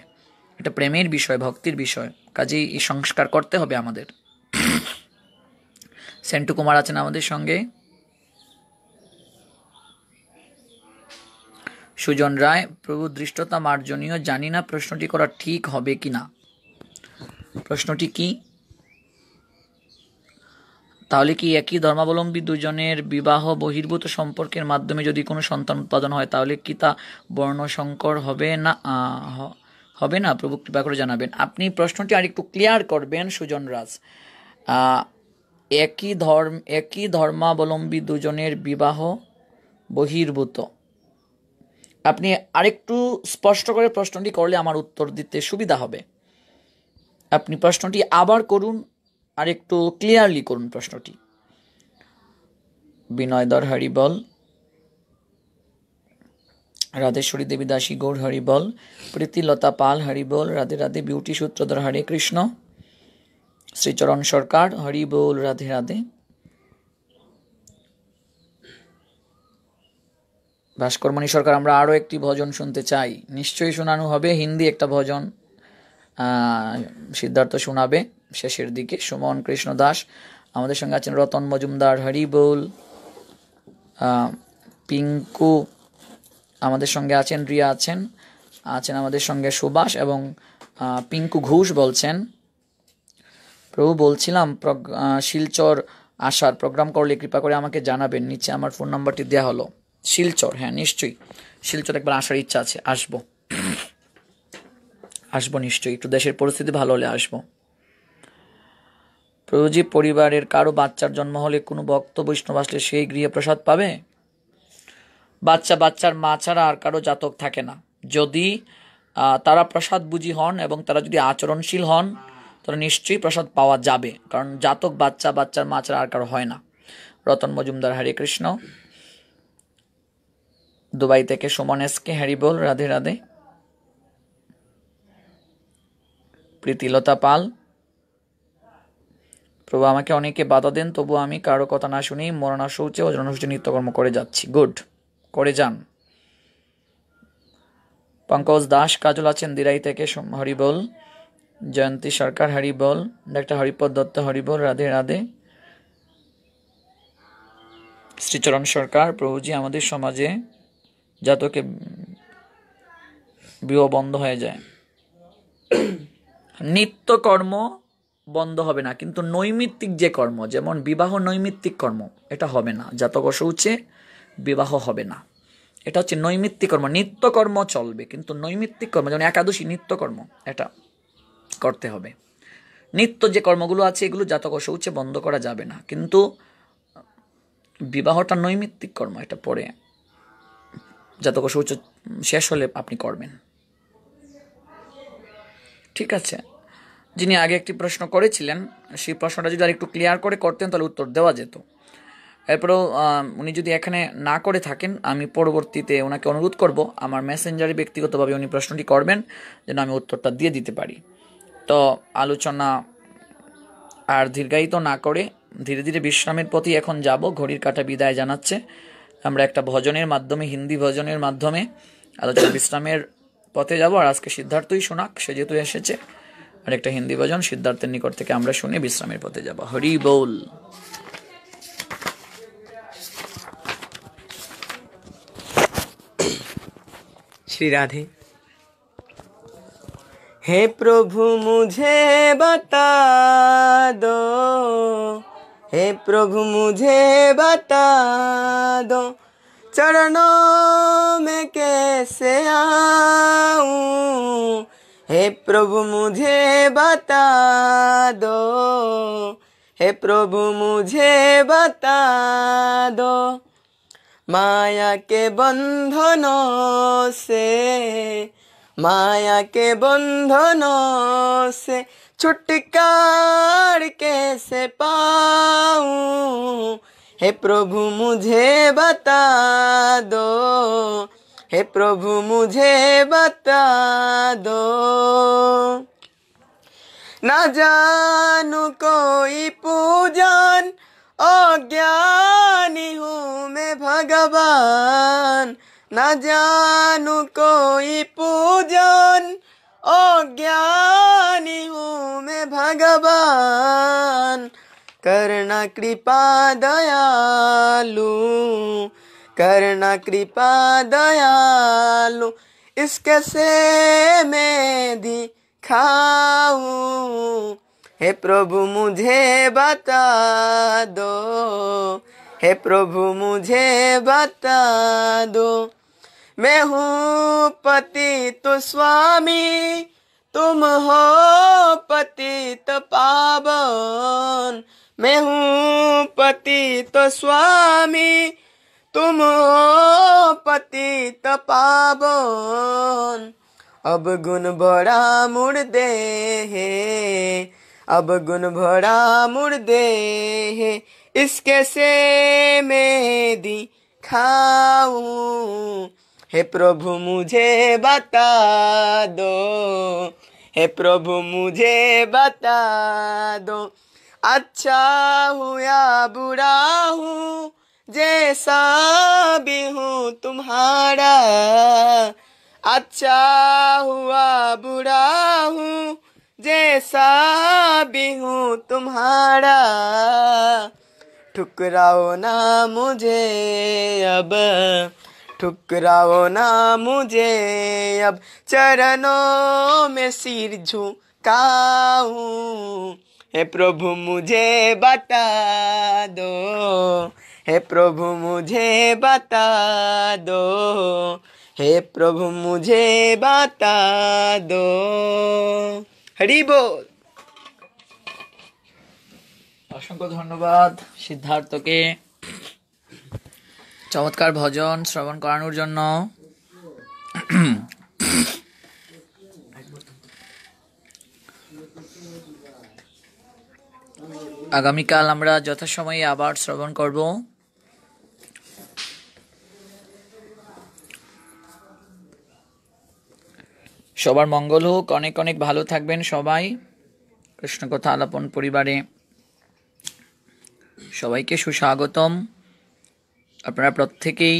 এটা প্রেমের বিষয়, ভক্তির বিষয়, কাজেই এই সংস্কার করতে হবে আমাদের। সেন্টু কুমার আছেন আমাদের সঙ্গে, সুজন রায়, প্রভু দৃষ্টতা মার্জনীয়, জানি না প্রশ্নটি করা ঠিক হবে কি না। প্রশ্নটি কি? তাহলে কি একই ধর্মাবলম্বী দুজনের বিবাহ বহির্ভূত সম্পর্কের মাধ্যমে যদি কোনো সন্তান উৎপাদন হয় তাহলে কি তা বর্ণসংকর হবে না? হবে না? প্রভু কৃপা করে জানাবেন। আপনি প্রশ্নটি আর একটু ক্লিয়ার করবেন সুজন রাজ। একই ধর্মাবলম্বী দুজনের বিবাহ বহির্ভূত, আপনি আরেকটু স্পষ্ট করে প্রশ্নটি করলে আমার উত্তর দিতে সুবিধা হবে। আপনি প্রশ্নটি আবার করুন, আর একটু ক্লিয়ারলি করুন প্রশ্নটি। বিনয়দর হরিবল, রাধেশ্বরী দেবী দাসী গৌর হরিবল, প্রীতিলতা পাল হরিবল, রাধে রাধে, বিউটি সূত্রধর হরে কৃষ্ণ, শ্রীচরণ সরকার হরিবল, রাধে রাধে। ভাস্করমণি সরকার, আমরা আরও একটি ভজন শুনতে চাই। নিশ্চয়ই শোনানো হবে, হিন্দি একটা ভজন সিদ্ধার্থ শোনাবে শেষের দিকে। সুমন কৃষ্ণ দাস আমাদের সঙ্গে আছেন, রতন মজুমদার হরিবোল, পিঙ্কু আমাদের সঙ্গে আছেন, রিয়া আছেন আমাদের সঙ্গে সুভাষ এবং পিঙ্কু ঘোষ বলছেন, প্রভু বলছিলাম শিলচর আসার প্রোগ্রাম করলে কৃপা করে আমাকে জানাবেন, নিচে আমার ফোন নাম্বারটি দেওয়া হলো। শিলচর, হ্যাঁ নিশ্চয়ই, শিলচর একবার আসার ইচ্ছা আছে, আসবো নিশ্চয়ই, একটু দেশের পরিস্থিতি ভালো হলে আসবো। প্রভুজি, পরিবারের কারো বাচ্চার জন্ম হলে কোনো ভক্ত বৈষ্ণব আসলে সেই গৃহে প্রসাদ পাবে? বাচ্চার মা ছাড়া আর কারো জাতক থাকে না। যদি তারা প্রসাদ বুঝি হন এবং তারা যদি আচরণশীল হন তাহলে নিশ্চয়ই প্রসাদ পাওয়া যাবে, কারণ জাতক বাচ্চার মা ছাড়া আর কারো হয় না। রতন মজুমদার হরে কৃষ্ণ, দুবাই থেকে সুমন এসকে হরিবোল, রাধে রাধে। প্রীতিলতা পাল, প্রভু আমাকে অনেকে বাধা দেন, তবু আমি কারো কথা না শুনেই মরণা শৌচে ও জনশৌচে নিত্যকর্ম করে যাচ্ছি। গুড, করে যান। পঙ্কজ দাস কাজল আছেন দিরাই থেকে হরিবোল, জয়ন্তী সরকার হরিবোল, ডাক্তার হরিপদ দত্ত হরিবোল, রাধে রাধে। শ্রীচরণ সরকার, প্রভুজি আমাদের সমাজে জাতকে বিবাহ বন্ধ হয়ে যায়, নিত্যকর্ম বন্ধ হবে না, কিন্তু নৈমিত্তিক যে কর্ম, যেমন বিবাহ নৈমিত্তিক কর্ম, এটা হবে না। জাতক অশৌচে বিবাহ হবে না, এটা হচ্ছে নৈমিত্তিক কর্ম। নিত্যকর্ম চলবে, কিন্তু নৈমিত্তিক কর্ম যেমন একাদশী নিত্যকর্ম, এটা করতে হবে। নিত্য যে কর্মগুলো আছে এগুলো জাতক অশৌচে বন্ধ করা যাবে না, কিন্তু বিবাহটা নৈমিত্তিক কর্ম, এটা পরে জাতক অশৌচ শেষ হলে আপনি করবেন। ঠিক আছে, যিনি আগে একটি প্রশ্ন করেছিলেন সেই প্রশ্নটা যদি আর একটু ক্লিয়ার করে করতেন তাহলে উত্তর দেওয়া যেত। এরপরেও উনি যদি এখানে না করে থাকেন, আমি পরবর্তীতে ওনাকে অনুরোধ করব আমার মেসেঞ্জারে ব্যক্তিগতভাবে উনি প্রশ্নটি করবেন যেন আমি উত্তরটা দিয়ে দিতে পারি। তো আলোচনা আর দীর্ঘায়িত না করে ধীরে ধীরে বিশ্রামের প্রতি এখন যাব। ঘড়ির কাঁটা বিদায় জানাচ্ছে। আমরা একটা ভজনের মাধ্যমে, হিন্দি ভজনের মাধ্যমে আলোচনা বিশ্রামের পথে যাব। আর আজকে সিদ্ধার্থই শোনাক, সে যেহেতু এসেছে, আর একটা হিন্দি ভজন সিদ্ধার্থের নিকট থেকে আমরা শুনে বিশ্রামের পথে যাব। হরি বল। श्री राधे। हे प्रभु मुझे बता दो, हे प्रभु मुझे बता दो, चरणों में कैसे आऊं, हे प्रभु मुझे बता दो, हे प्रभु मुझे बता दो, माया के बंधनों से, माया के बंधनों से छुटकार कैसे पाऊं, हे प्रभु मुझे बता दो, हे प्रभु मुझे बता दो। ना जानू कोई पूजन, अज्ञानी हूँ मैं भगवान, न जानू कोई पूजन, अज्ञानी हूँ मैं भगवान, करना कृपा दयालु, करना कृपा दयालु, इसके से मैं दिखाऊं। हे प्रभु मुझे बता दो, हे प्रभु मुझे बता दो। मैं हूँ पति तो स्वामी, तुम हो पतित पावन। मैं हूँ पति तो स्वामी, तुम हो पतित पावन। अब गुण भरा मुड़ दे है, अब गुण भरा मुड़ दे है, इसके से मैं दिखाऊं। हे प्रभु मुझे बता दो, हे प्रभु मुझे बता दो। अच्छा हूँ या बुरा हूँ, जैसा भी हूँ तुम्हारा। अच्छा हुआ बुरा हूँ, जैसा भी हूँ तुम्हारा। ठुकराओ ना मुझे अब, ठुकराओ ना मुझे अब, चरणों में सिर झुकाऊं। हे प्रभु मुझे बता दो, हे प्रभु मुझे बता दो, हे प्रभु मुझे बता दो। हरि बोल। অসংখ্য ধন্যবাদ সিদ্ধার্থকে চমৎকার ভজন শ্রবণ করানোর জন্য। আগামীকাল আমরা যথাসময়ে আবার শ্রবণ করব। সবার মঙ্গল হোক, অনেক অনেক ভালো থাকবেন সবাই। কৃষ্ণকথা আলাপন পরিবারে সবাইকে সুস্বাগতম। আপনারা প্রত্যেকেই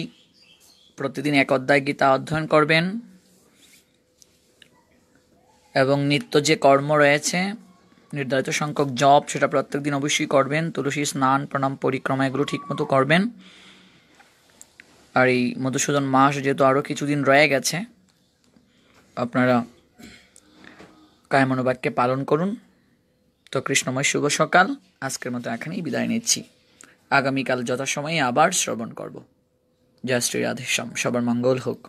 প্রতিদিন এক অধ্যায় গীতা অধ্যয়ন করবেন এবং নিত্য যে কর্ম রয়েছে নির্ধারিত সংখ্যক জপ সেটা প্রত্যেকদিন অবশ্যই করবেন। তুলসী স্নান প্রণাম পরিক্রমা এগুলো ঠিকমতো করবেন। আর এই মধুসূদন মাস যেহেতু আরও কিছুদিন রয়ে গেছে, আপনারা কায় মনোবাক্যে পালন করুন। তো কৃষ্ণময় শুভ সকাল। আজকের মতো এখানেই বিদায় নিচ্ছি। আগামীকাল যথাসময়ে আবার শ্রবণ করব। জয় শ্রী রাধেশ্যাম। সবার মঙ্গল হোক।